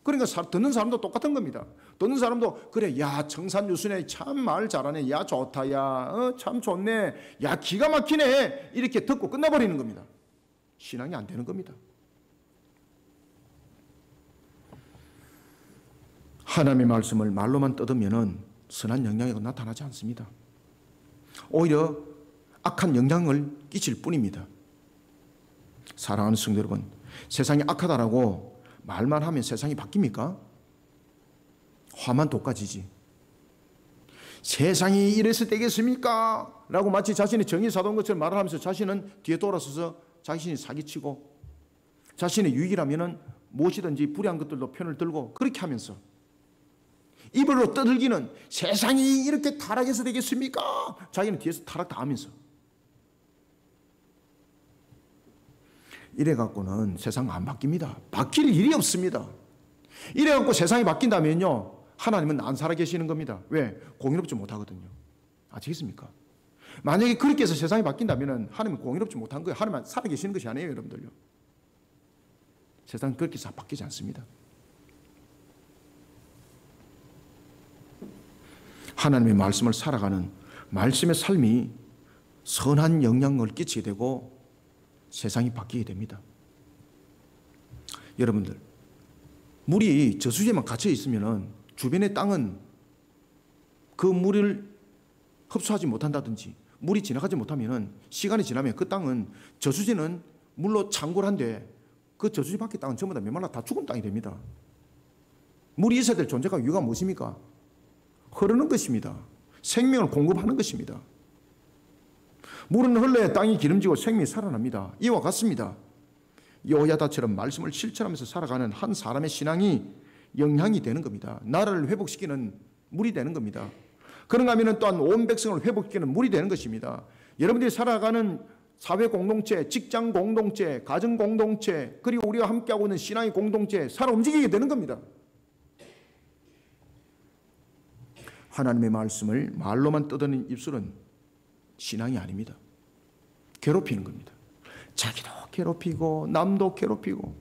그러니까 듣는 사람도 똑같은 겁니다. 듣는 사람도 그래, 야, 청산유수네, 참 말 잘하네, 야 좋다, 야 참 좋네, 야 기가 막히네, 이렇게 듣고 끝나버리는 겁니다. 신앙이 안 되는 겁니다. 하나님의 말씀을 말로만 떠들면은 선한 영향력은 나타나지 않습니다. 오히려 악한 영향을 끼칠 뿐입니다. 사랑하는 성도 여러분, 세상이 악하다라고 말만 하면 세상이 바뀝니까? 화만 돋가지지. 세상이 이래서 되겠습니까? 라고 마치 자신이 정의사도인 것처럼 말을 하면서 자신은 뒤에 돌아서서 자신이 사기치고 자신의 유익이라면 무엇이든지 불의한 것들도 편을 들고 그렇게 하면서 입으로 떠들기는 세상이 이렇게 타락해서 되겠습니까? 자기는 뒤에서 타락 다 하면서. 이래갖고는 세상 안 바뀝니다. 바뀔 일이 없습니다. 이래갖고 세상이 바뀐다면요, 하나님은 안 살아계시는 겁니다. 왜? 공의롭지 못하거든요. 아시겠습니까? 만약에 그렇게 해서 세상이 바뀐다면 하나님은 공의롭지 못한 거예요. 하나님은 살아계시는 것이 아니에요, 여러분들요. 세상은 그렇게 해서 바뀌지 않습니다. 하나님의 말씀을 살아가는 말씀의 삶이 선한 영향을 끼치게 되고 세상이 바뀌게 됩니다. 여러분들, 물이 저수지에만 갇혀 있으면 주변의 땅은 그 물을 흡수하지 못한다든지 물이 지나가지 못하면 시간이 지나면 그 땅은 저수지는 물로 창궐한데 그 저수지 밖의 땅은 전부 다 메말라 다 죽은 땅이 됩니다. 물이 있어야 될 존재가 이유가 무엇입니까? 흐르는 것입니다. 생명을 공급하는 것입니다. 물은 흘러야 땅이 기름지고 생명이 살아납니다. 이와 같습니다. 여호야다처럼 말씀을 실천하면서 살아가는 한 사람의 신앙이 영향이 되는 겁니다. 나라를 회복시키는 물이 되는 겁니다. 그런가 하면 또한 온 백성을 회복시키는 물이 되는 것입니다. 여러분들이 살아가는 사회 공동체, 직장 공동체, 가정 공동체, 그리고 우리가 함께하고 있는 신앙의 공동체, 살아 움직이게 되는 겁니다. 하나님의 말씀을 말로만 떠드는 입술은 신앙이 아닙니다. 괴롭히는 겁니다. 자기도 괴롭히고 남도 괴롭히고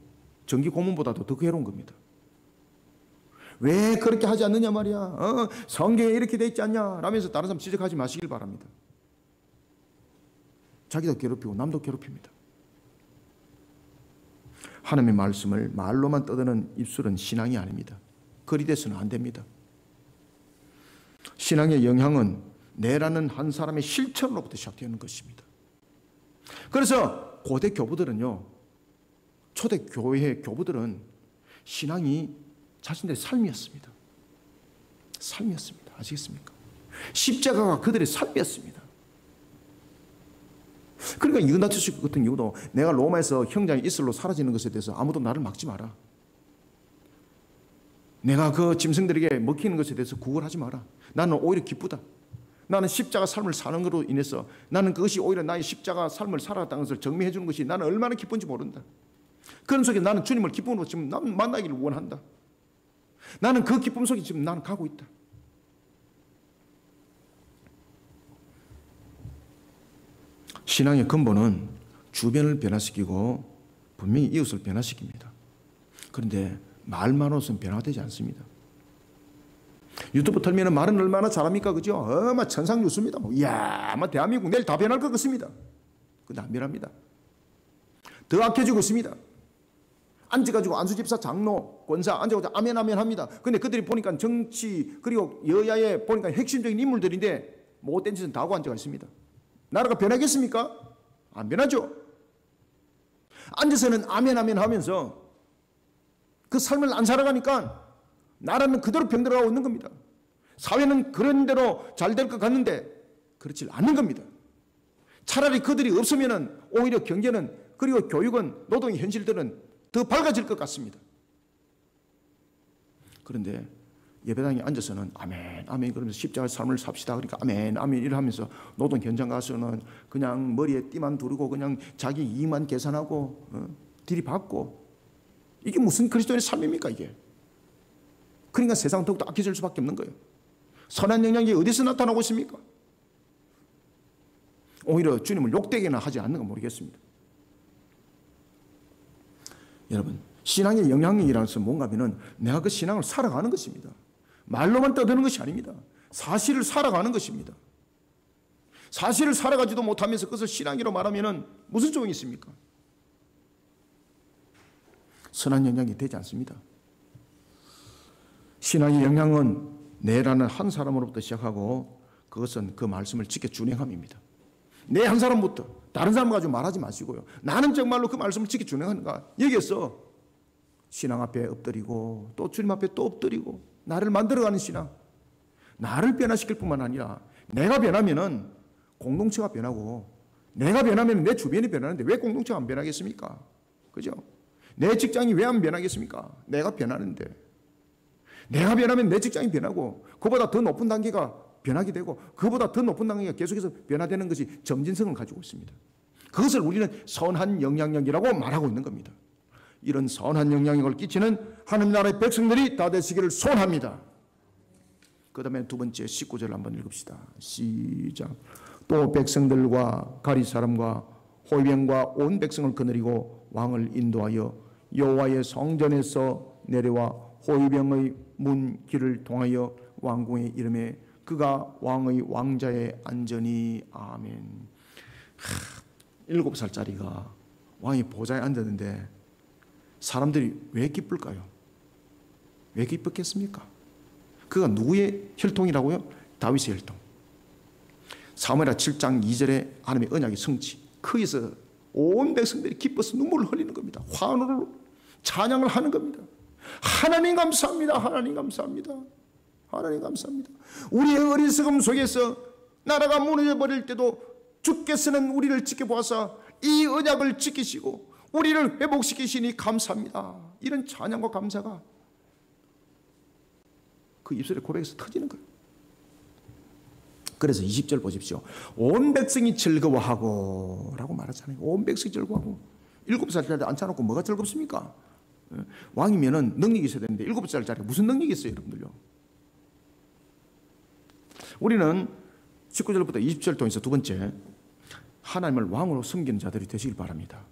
전기 고문보다도 더 괴로운 겁니다. 왜 그렇게 하지 않느냐 말이야. 성경에 이렇게 돼 있지 않냐 라면서 다른 사람 지적하지 마시길 바랍니다. 자기도 괴롭히고 남도 괴롭힙니다. 하나님의 말씀을 말로만 떠드는 입술은 신앙이 아닙니다. 그리 돼서는 안 됩니다. 신앙의 영향은 내라는 한 사람의 실천으로부터 시작되는 것입니다. 그래서 고대 교부들은요, 초대 교회 교부들은 신앙이 자신들의 삶이었습니다. 삶이었습니다. 아시겠습니까? 십자가가 그들의 삶이었습니다. 그러니까 이그나티우스 같은 경우도 내가 로마에서 형장의 이슬로 사라지는 것에 대해서 아무도 나를 막지 마라. 내가 그 짐승들에게 먹히는 것에 대해서 구걸하지 마라. 나는 오히려 기쁘다. 나는 십자가 삶을 사는 것으로 인해서 나는 그것이 오히려 나의 십자가 삶을 살아갔다는 것을 증명해 주는 것이 나는 얼마나 기쁜지 모른다. 그런 속에 나는 주님을 기쁨으로 지금 나는 만나기를 원한다. 나는 그 기쁨 속에 지금 나는 가고 있다. 신앙의 근본은 주변을 변화시키고 분명히 이웃을 변화시킵니다. 그런데 말만으로서는 변화되지 않습니다. 유튜브 틀면 말은 얼마나 잘합니까? 그죠? 천상 뉴스입니다. 이야, 대한민국 내일 다 변할 것 같습니다. 근데 안 변합니다. 더 악해지고 있습니다. 앉아가지고 안수집사 장로 권사 앉아가지고 아멘 아멘 합니다. 근데 그들이 보니까 정치 그리고 여야에 보니까 핵심적인 인물들인데 못된 짓은 다 하고 앉아가 있습니다. 나라가 변하겠습니까? 안 변하죠. 앉아서는 아멘 아멘 하면서 그 삶을 안 살아가니까 나라는 그대로 병들어가고 있는 겁니다. 사회는 그런 대로 잘 될 것 같는데 그렇지 않는 겁니다. 차라리 그들이 없으면 오히려 경제는 그리고 교육은 노동의 현실들은 더 밝아질 것 같습니다. 그런데 예배당에 앉아서는 아멘 아멘 그러면서 십자가의 삶을 삽시다 그러니까 아멘 아멘 이러면서 노동 현장 가서는 그냥 머리에 띠만 두르고 그냥 자기 이익만 계산하고 들이받고 이게 무슨 그리스도인의 삶입니까 이게? 그러니까 세상은 더욱더 악해질 수밖에 없는 거예요. 선한 영향이 어디서 나타나고 있습니까? 오히려 주님을 욕되게나 하지 않는 건 모르겠습니다. 여러분, 신앙의 영향력이라는 것은 뭔가 하면은 내가 그 신앙을 살아가는 것입니다. 말로만 떠드는 것이 아닙니다. 사실을 살아가는 것입니다. 사실을 살아가지도 못하면서 그것을 신앙이라고 말하면은 무슨 소용이 있습니까? 선한 영향이 되지 않습니다. 신앙의 영향은 내라는 한 사람으로부터 시작하고 그것은 그 말씀을 지켜 준행함입니다. 내 한 사람부터 다른 사람 가지고 말하지 마시고요. 나는 정말로 그 말씀을 지켜 준행하는가? 여기에서 신앙 앞에 엎드리고 또 주님 앞에 또 엎드리고 나를 만들어가는 신앙. 나를 변화시킬 뿐만 아니라 내가 변하면은 공동체가 변하고 내가 변하면 내 주변이 변하는데 왜 공동체가 안 변하겠습니까? 그죠? 내 직장이 왜 안 변하겠습니까? 내가 변하는데. 내가 변하면 내 직장이 변하고 그보다 더 높은 단계가 변하게 되고 그보다 더 높은 단계가 계속해서 변화되는 것이 점진성을 가지고 있습니다. 그것을 우리는 선한 영향력이라고 말하고 있는 겁니다. 이런 선한 영향력을 끼치는 하나님 나라의 백성들이 다 되시기를 소원합니다. 그 다음에 두 번째 19절 한번 읽읍시다. 시작. 또 백성들과 가리 사람과 호위병과 온 백성을 거느리고 왕을 인도하여 여호와의 성전에서 내려와 호위병의 문 길을 통하여 왕궁에 이르매 그가 왕의 왕자에 앉으니 아멘. 7살짜리가 왕의 보좌에 앉았는데 사람들이 왜 기쁠까요? 왜 기뻤겠습니까? 그가 누구의 혈통이라고요? 다윗의 혈통. 사무엘하 7장 2절에 하나님의 언약의 성취, 거기서 온 백성들이 기뻐서 눈물을 흘리는 겁니다. 환호로 찬양을 하는 겁니다. 하나님 감사합니다. 하나님 감사합니다. 하나님 감사합니다. 우리의 어리석음 속에서 나라가 무너져 버릴 때도 주께서는 우리를 지켜보아서 이 언약을 지키시고 우리를 회복시키시니 감사합니다. 이런 찬양과 감사가 그 입술의 고백에서 터지는 거예요. 그래서 20절 보십시오. 온 백성이 즐거워하고 라고 말하잖아요. 온 백성이 즐거워하고. 7살짜리 앉혀놓고 뭐가 즐겁습니까? 왕이면은 능력이 있어야 되는데 7살짜리 무슨 능력이 있어요, 여러분들요? 우리는 19절부터 20절 통해서 두 번째, 하나님을 왕으로 섬기는 자들이 되시길 바랍니다.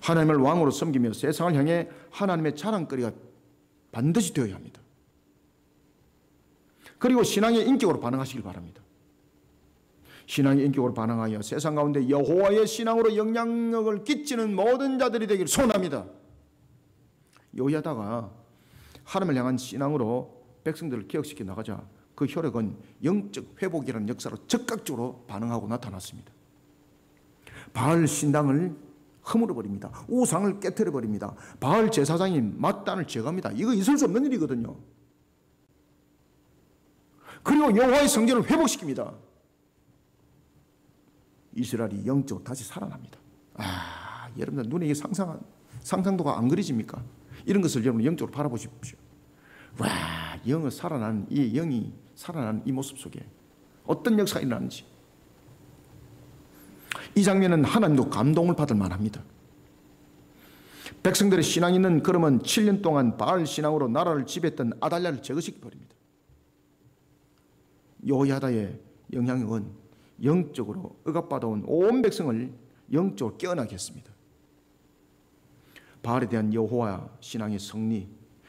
하나님을 왕으로 섬기며 세상을 향해 하나님의 자랑거리가 반드시 되어야 합니다. 그리고 신앙의 인격으로 반응하시길 바랍니다. 신앙의 인격으로 반응하여 세상 가운데 여호와의 신앙으로 영향력을 끼치는 모든 자들이 되기를 소원합니다. 여호야다가 하나님을 향한 신앙으로 백성들을 개혁시켜 나가자 그 효력은 영적 회복이라는 역사로 적극적으로 반응하고 나타났습니다. 바알 신당을 허물어 버립니다. 우상을 깨뜨려 버립니다. 바알 제사장인 맏단을 제거합니다. 이거 있을 수 없는 일이거든요. 그리고 여호와의 성전을 회복시킵니다. 이스라엘이 영적으로 다시 살아납니다. 여러분들 눈에 상상도가 안 그려집니까? 이런 것을 여러분 영적으로 바라보십시오. 와, 영이 살아나는 이 모습 속에 어떤 역사가 일어나는지. 이 장면은 하나님도 감동을 받을 만합니다. 백성들의 신앙 있는 그러면 7년 동안 바알 신앙으로 나라를 지배했던 아달랴를 제거시켜 버립니다. 여호야다의 영향력은 영적으로 억압받아온 온 백성을 영적으로 깨어나게 했습니다. 바알에 대한 여호와 신앙의 승리,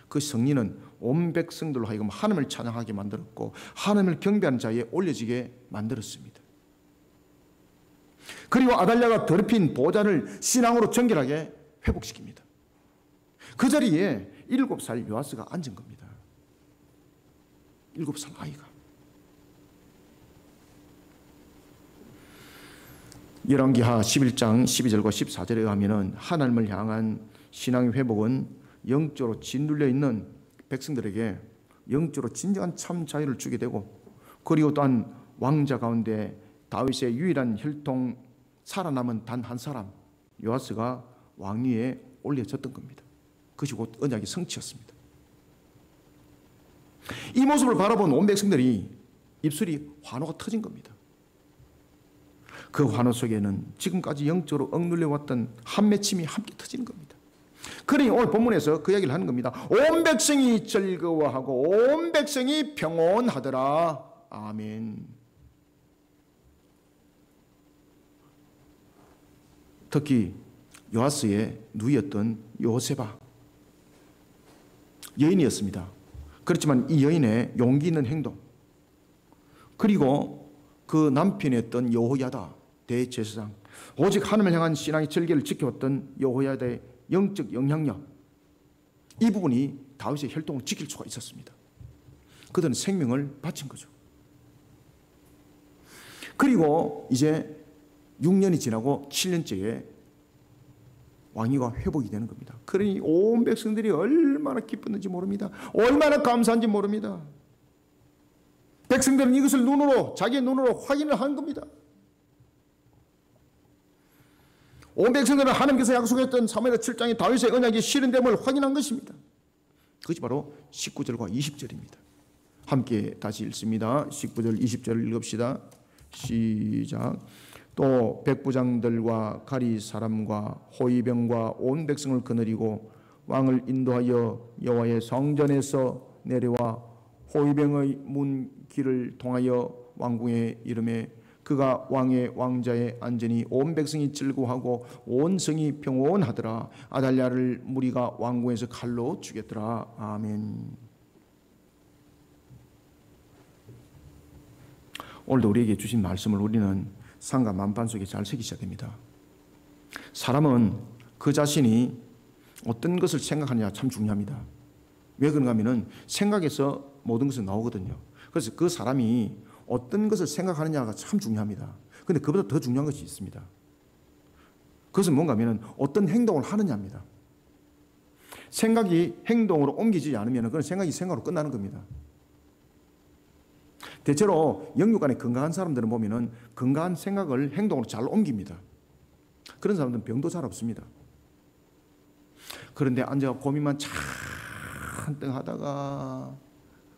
그 승리는 온 백성들로 하여금 하나님을 찬양하게 만들었고 하나님을 경배하는 자에 올려지게 만들었습니다. 그리고 아달랴가 더럽힌 보좌를 신앙으로 정결하게 회복시킵니다. 그 자리에 7살 요아스가 앉은 겁니다. 7살 아이가. 열왕기하 11장 12절과 14절에 의하면 하나님을 향한 신앙의 회복은 영적으로 짓눌려 있는 백성들에게 영적으로 진정한 참 자유를 주게 되고, 그리고 또한 왕자 가운데 다윗의 유일한 혈통 살아남은 단 한 사람 요아스가 왕위에 올려졌던 겁니다. 그것이 곧 언약의 성취였습니다. 이 모습을 바라본 온 백성들이 입술이 환호가 터진 겁니다. 그 환호 속에는 지금까지 영적으로 억눌려 왔던 한맺힘이 함께 터지는 겁니다. 그러니 오늘 본문에서 그 이야기를 하는 겁니다. 온 백성이 즐거워하고 온 백성이 평온하더라. 아멘. 특히 요아스의 누이였던 요세바, 여인이었습니다. 그렇지만 이 여인의 용기 있는 행동, 그리고 그 남편이었던 여호야다 대제사장, 오직 하나님을 향한 신앙의 절개를 지켜왔던 여호야다의 영적 영향력, 이 부분이 다윗의 혈통을 지킬 수가 있었습니다. 그들은 생명을 바친 거죠. 그리고 이제 6년이 지나고 7년째에 왕위가 회복이 되는 겁니다. 그러니 온 백성들이 얼마나 기뻤는지 모릅니다. 얼마나 감사한지 모릅니다. 백성들은 이것을 자기의 눈으로 확인을 한 겁니다. 온 백성들은 하나님께서 약속했던 사무엘하 7장의 다윗의 언약이 실현됨을 확인한 것입니다. 그것이 바로 19절과 20절입니다. 함께 다시 읽습니다. 19절 20절 읽읍시다. 시작. 또 백부장들과 가리 사람과 호위병과 온 백성을 거느리고 왕을 인도하여 여호와의 성전에서 내려와 호위병의 문 길을 통하여 왕궁에 이르매 그가 왕의 왕자에 앉으니 온 백성이 즐거워하고 온 성이 평온하더라. 아달랴를 무리가 왕궁에서 칼로 죽였더라. 아멘. 오늘도 우리에게 주신 말씀을 우리는 상가 만판 속에 잘 새기셔야 됩니다. 사람은 그 자신이 어떤 것을 생각하느냐 참 중요합니다. 왜 그런가 하면은 생각에서 모든 것이 나오거든요. 그래서 그 사람이 어떤 것을 생각하느냐가 참 중요합니다. 그런데 그보다 더 중요한 것이 있습니다. 그것은 뭔가 하면은 어떤 행동을 하느냐입니다. 생각이 행동으로 옮기지 않으면 그건 생각이 생각으로 끝나는 겁니다. 대체로 영육 안에 건강한 사람들은 보면은 건강한 생각을 행동으로 잘 옮깁니다. 그런 사람들은 병도 잘 없습니다. 그런데 앉아 고민만 잔뜩 하다가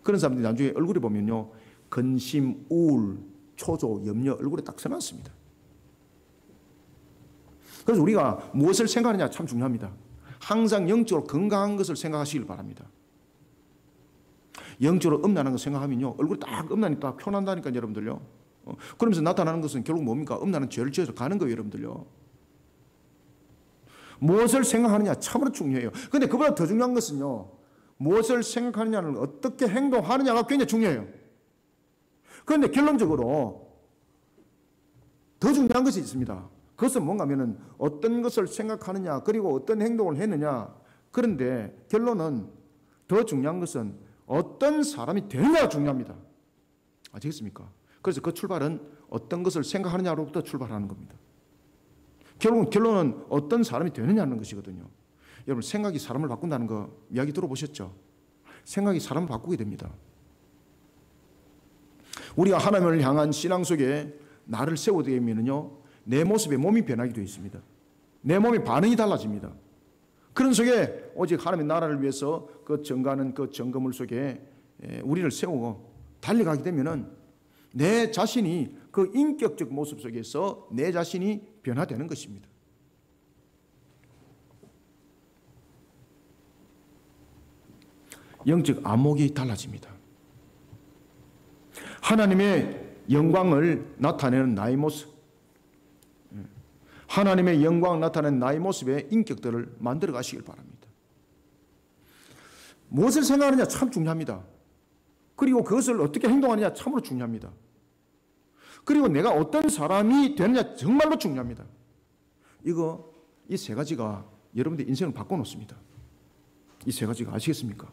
그런 사람들이 나중에 얼굴에 보면요, 근심, 우울, 초조, 염려 얼굴에 딱 써놨습니다. 그래서 우리가 무엇을 생각하느냐 참 중요합니다. 항상 영적으로 건강한 것을 생각하시길 바랍니다. 영적으로 음란한 것 생각하면요, 얼굴이 딱 음란이 딱 표난다니까요, 여러분들요. 그러면서 나타나는 것은 결국 뭡니까? 음란한 죄를 지어서 가는 거예요, 여러분들요. 무엇을 생각하느냐 참으로 중요해요. 그런데 그보다 더 중요한 것은요, 무엇을 생각하느냐는 어떻게 행동하느냐가 굉장히 중요해요. 그런데 결론적으로 더 중요한 것이 있습니다. 그것은 뭔가 하면은 어떤 것을 생각하느냐, 그리고 어떤 행동을 했느냐. 그런데 결론은 더 중요한 것은 어떤 사람이 되느냐가 중요합니다. 아시겠습니까? 그래서 그 출발은 어떤 것을 생각하느냐로부터 출발하는 겁니다. 결론은 어떤 사람이 되느냐는 것이거든요. 여러분, 생각이 사람을 바꾼다는 거 이야기 들어보셨죠? 생각이 사람을 바꾸게 됩니다. 우리가 하나님을 향한 신앙 속에 나를 세우게 되면요, 내 모습에 몸이 변하게 되어 있습니다. 내 몸의 반응이 달라집니다. 그런 속에 오직 하나님의 나라를 위해서 그 증거하는 그 증거물 속에 우리를 세우고 달려가게 되면은 내 자신이 그 인격적 모습 속에서 내 자신이 변화되는 것입니다. 영적 안목이 달라집니다. 하나님의 영광을 나타내는 나의 모습, 하나님의 영광을 나타내는 나의 모습의 인격들을 만들어 가시길 바랍니다. 무엇을 생각하느냐 참 중요합니다. 그리고 그것을 어떻게 행동하느냐 참으로 중요합니다. 그리고 내가 어떤 사람이 되느냐 정말로 중요합니다. 이 세 가지가 여러분들의 인생을 바꿔놓습니다. 이 세 가지가 아시겠습니까?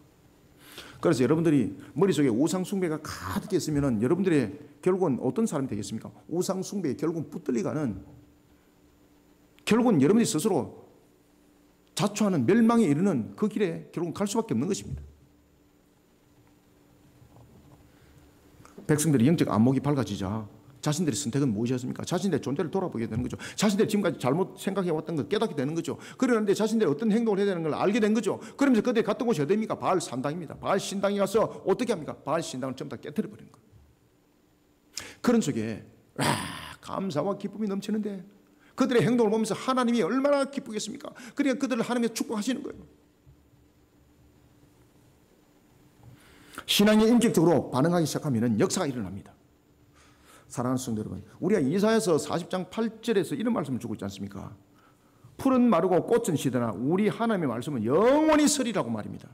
그래서 여러분들이 머릿속에 우상숭배가 가득했으면 여러분들의 결국은 어떤 사람이 되겠습니까? 우상숭배에 결국은 붙들려가는, 결국은 여러분이 스스로 자초하는 멸망에 이르는 그 길에 결국은 갈 수밖에 없는 것입니다. 백성들의 영적 안목이 밝아지자 자신들의 선택은 무엇이었습니까? 자신들의 존재를 돌아보게 되는 거죠. 자신들이 지금까지 잘못 생각해왔던 걸 깨닫게 되는 거죠. 그러는데 자신들이 어떤 행동을 해야 되는 걸 알게 된 거죠. 그러면서 그들이 갔던 곳이 어디입니까? 바알 산당입니다. 바알 신당에 가서 어떻게 합니까? 바알 신당을 전부 다 깨뜨려 버리는 거예요. 그런 속에 감사와 기쁨이 넘치는데 그들의 행동을 보면서 하나님이 얼마나 기쁘겠습니까? 그러니까 그들을 하나님의 축복하시는 거예요. 신앙이 인격적으로 반응하기 시작하면 역사가 일어납니다. 사랑하는 성도 여러분, 우리가 이사야서 40장 8절에서 이런 말씀을 주고 있지 않습니까? 풀은 마르고 꽃은 시드나 우리 하나님의 말씀은 영원히 서리라고 말입니다.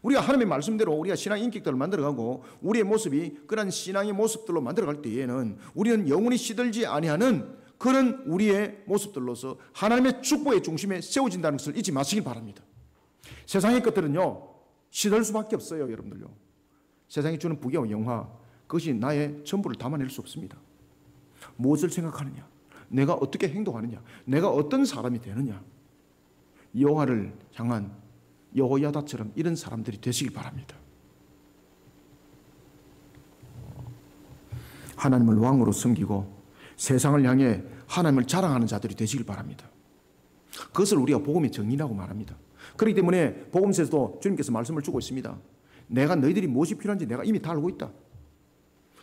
우리가 하나님의 말씀대로 우리가 신앙 인격들을 만들어가고 우리의 모습이 그런 신앙의 모습들로 만들어갈 때에는 우리는 영원히 시들지 아니하는 그런 우리의 모습들로서 하나님의 축복의 중심에 세워진다는 것을 잊지 마시길 바랍니다. 세상의 것들은요, 시들 수밖에 없어요, 여러분들요. 세상이 주는 부귀와 영화, 그것이 나의 전부를 담아낼 수 없습니다. 무엇을 생각하느냐, 내가 어떻게 행동하느냐, 내가 어떤 사람이 되느냐, 여호와를 향한 여호야다처럼 이런 사람들이 되시길 바랍니다. 하나님을 왕으로 섬기고 세상을 향해 하나님을 자랑하는 자들이 되시길 바랍니다. 그것을 우리가 복음의 정의라고 말합니다. 그렇기 때문에 복음서에서도 주님께서 말씀을 주고 있습니다. 내가 너희들이 무엇이 필요한지 내가 이미 다 알고 있다.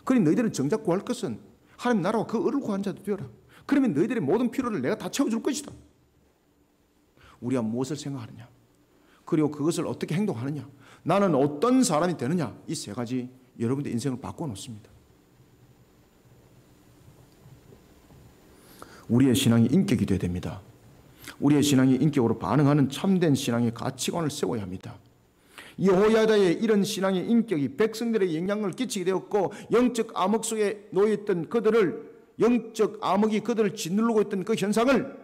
그러니 너희들은 정작 구할 것은 하나님 나라와 그 의를 구하는 자도 되어라. 그러면 너희들의 모든 필요를 내가 다 채워줄 것이다. 우리가 무엇을 생각하느냐, 그리고 그것을 어떻게 행동하느냐, 나는 어떤 사람이 되느냐, 이 세 가지 여러분의 인생을 바꿔놓습니다. 우리의 신앙이 인격이 되어야 됩니다. 우리의 신앙이 인격으로 반응하는 참된 신앙의 가치관을 세워야 합니다. 여호야다의 이런 신앙의 인격이 백성들의 영향을 끼치게 되었고 영적 암흑 속에 놓여있던 그들을, 영적 암흑이 그들을 짓누르고 있던 그 현상을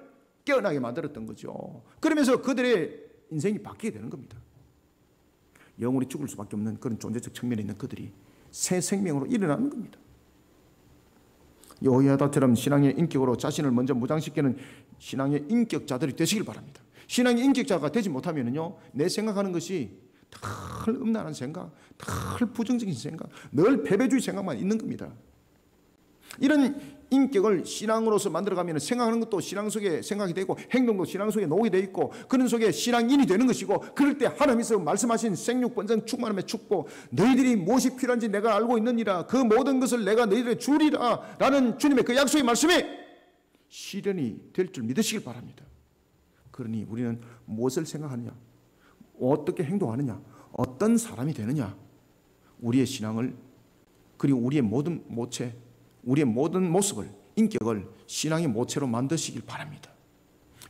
깨어나게 만들었던 거죠. 그러면서 그들의 인생이 바뀌게 되는 겁니다. 영원히 죽을 수밖에 없는 그런 존재적 측면에 있는 그들이 새 생명으로 일어나는 겁니다. 여호야다처럼 신앙의 인격으로 자신을 먼저 무장시키는 신앙의 인격자들이 되시길 바랍니다. 신앙의 인격자가 되지 못하면요, 내 생각하는 것이 늘 음란한 생각, 늘 부정적인 생각, 늘 패배주의 생각만 있는 겁니다. 이런 인격을 신앙으로서 만들어가면 생각하는 것도 신앙 속에 생각이 되고 행동도 신앙 속에 녹이 되어 있고 그런 속에 신앙인이 되는 것이고, 그럴 때 하나님께서 말씀하신 생육 번성 충만함의 축복, 너희들이 무엇이 필요한지 내가 알고 있느니라, 그 모든 것을 내가 너희들에게 주리라 라는 주님의 그 약속의 말씀이 실현이 될 줄 믿으시길 바랍니다. 그러니 우리는 무엇을 생각하느냐, 어떻게 행동하느냐, 어떤 사람이 되느냐, 우리의 신앙을, 그리고 우리의 모든 모체, 우리의 모든 모습을, 인격을 신앙의 모체로 만드시길 바랍니다.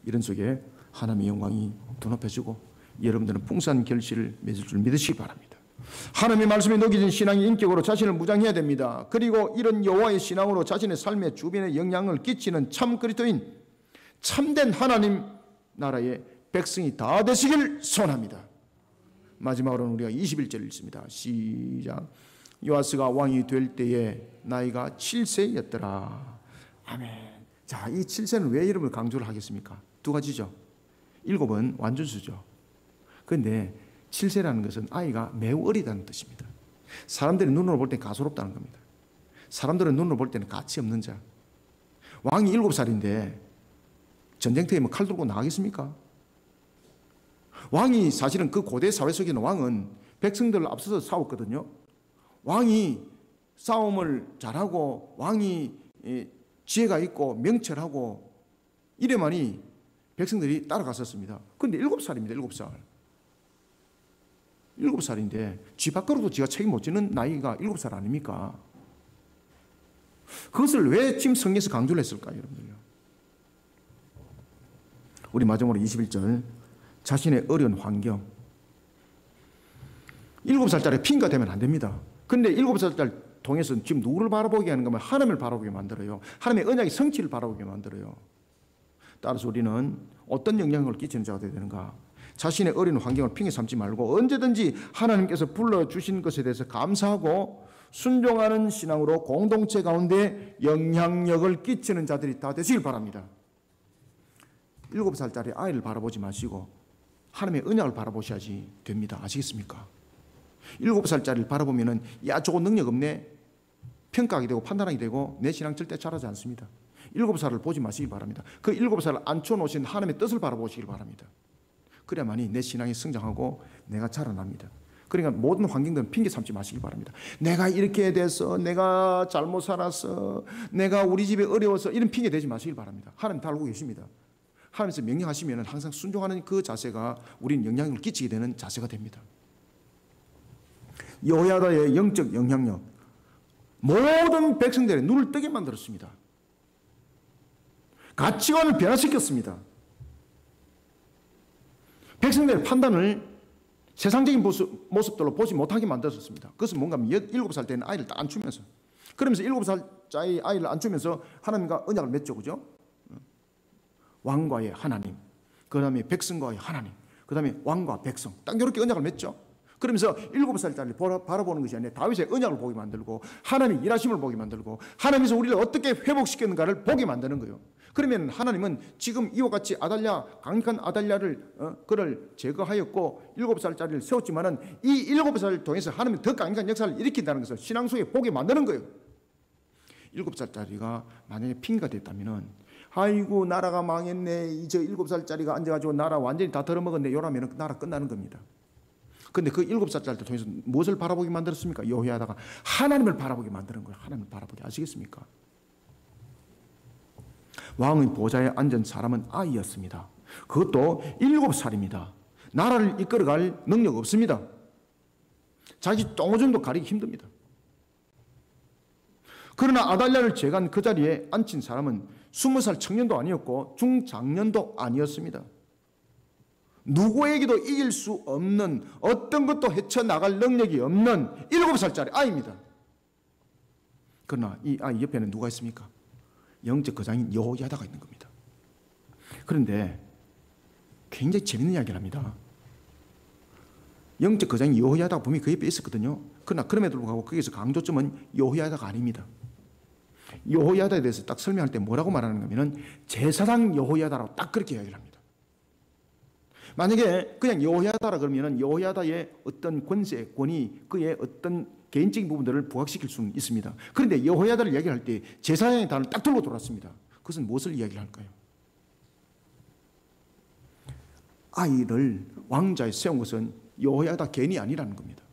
이런 속에 하나님의 영광이 더 높여지고 여러분들은 풍성한 결실을 맺을 줄 믿으시기 바랍니다. 하나님의 말씀에 녹여진 신앙의 인격으로 자신을 무장해야 됩니다. 그리고 이런 여호와의 신앙으로 자신의 삶의 주변에 영향을 끼치는 참 그리스도인, 참된 하나님 나라의 백성이 다 되시길 소원합니다. 마지막으로는 우리가 21절 읽습니다. 시작. 요아스가 왕이 될 때에 나이가 7세였더라. 아멘. 자, 이 7세는 왜 이름을 강조를 하겠습니까? 두 가지죠. 7은 완전수죠. 그런데 7세라는 것은 아이가 매우 어리다는 뜻입니다. 사람들이 눈으로 볼 때 가소롭다는 겁니다. 사람들은 눈으로 볼 때는 가치 없는 자. 왕이 7살인데 전쟁터에 뭐 칼 들고 나가겠습니까? 왕이 사실은 그 고대 사회 속에는 왕은 백성들을 앞서서 싸웠거든요. 왕이 싸움을 잘하고 왕이 지혜가 있고 명철하고 이래만이 백성들이 따라갔었습니다. 그런데 7살입니다. 7살. 7살인데 쥐 밖으로도 지가 책임 못 지는 나이가 7살 아닙니까? 그것을 왜 지금 성경에서 강조를 했을까요, 여러분들요? 우리 마지막으로 21절, 자신의 어려운 환경. 7살짜리 핑계가 되면 안 됩니다. 근데 7살짜리 통해서 지금 누구를 바라보게 하는 거면 하나님을 바라보게 만들어요. 하나님의 언약의 성취를 바라보게 만들어요. 따라서 우리는 어떤 영향을 끼치는 자가 되어야 되는가? 자신의 어려운 환경을 핑계 삼지 말고 언제든지 하나님께서 불러주신 것에 대해서 감사하고 순종하는 신앙으로 공동체 가운데 영향력을 끼치는 자들이 다 되시길 바랍니다. 7살짜리 아이를 바라보지 마시고 하나님의 언약을 바라보셔야지 됩니다. 아시겠습니까? 7살짜리를 바라보면은 야 저거 능력 없네 평가하게 되고 판단하게 되고 내 신앙 절대 잘하지 않습니다. 7살을 보지 마시기 바랍니다. 그 7살을 앉혀놓으신 하나님의 뜻을 바라보시길 바랍니다. 그래야만이 내 신앙이 성장하고 내가 자라납니다. 그러니까 모든 환경들은 핑계 삼지 마시기 바랍니다. 내가 이렇게 돼서, 내가 잘못 살아서, 내가 우리 집에 어려워서, 이런 핑계 대지 마시길 바랍니다. 하나님 다 알고 계십니다. 하나님께서 명령하시면 항상 순종하는 그 자세가 우리는 영향력을 끼치게 되는 자세가 됩니다. 여호야다의 영적 영향력, 모든 백성들의 눈을 뜨게 만들었습니다. 가치관을 변화시켰습니다. 백성들의 판단을 세상적인 모습들로 보지 못하게 만들었습니다. 그것은 뭔가 하면 7살 때는 아이를 딱 안추면서, 그러면서 7살짜리 아이를 안추면서 하나님과 언약을 맺죠. 그죠? 왕과의 하나님, 그 다음에 백성과의 하나님, 그 다음에 왕과 백성, 딱 이렇게 언약을 맺죠. 그러면서 7살짜리를 바라보는 것이 아니라 다윗의 언약을 보게 만들고 하나님의 일하심을 보게 만들고 하나님께서 우리를 어떻게 회복시켰는가를 보게 만드는 거예요. 그러면 하나님은 지금 이와 같이 아달랴, 강력한 아달랴를 그를 제거하였고 7살짜리를 세웠지만은 이 7살을 통해서 하나님이 더 강력한 역사를 일으킨다는 것을 신앙 속에 보게 만드는 거예요. 7살짜리가 만약에 핑계가 됐다면은 아이고 나라가 망했네, 저 7살짜리가 앉아가지고 나라 완전히 다 덜어먹었네, 요라면 나라 끝나는 겁니다. 근데 그 7살짜리를 통해서 무엇을 바라보게 만들었습니까? 여호야다가 하나님을 바라보게 만드는 거예요. 하나님을 바라보게. 아시겠습니까? 왕의 보좌에 앉은 사람은 아이였습니다. 그것도 7살입니다. 나라를 이끌어갈 능력 없습니다. 자기 똥오줌도 가리기 힘듭니다. 그러나 아달랴를 제거한 그 자리에 앉힌 사람은 20살 청년도 아니었고 중장년도 아니었습니다. 누구에게도 이길 수 없는, 어떤 것도 헤쳐나갈 능력이 없는 7살짜리 아이입니다. 그러나 이 아이 옆에는 누가 있습니까? 영적 거장인 여호야다가 있는 겁니다. 그런데 굉장히 재밌는 이야기를 합니다. 영적 거장이 여호야다가 분명히 그 옆에 있었거든요. 그러나 그럼에도 불구하고 거기서 강조점은 여호야다가 아닙니다. 여호야다에 대해서 딱 설명할 때 뭐라고 말하는 거냐면 제사장 여호야다라고 딱 그렇게 이야기를 합니다. 만약에 그냥 여호야다라 그러면 여호야다의 어떤 권세, 권위, 그의 어떤 개인적인 부분들을 부각시킬 수는 있습니다. 그런데 여호야다를 이야기할 때 제사장의 단어를 딱 들고 돌았습니다. 그것은 무엇을 이야기를 할까요? 아이를 왕자에 세운 것은 여호야다 개인이 아니라는 겁니다.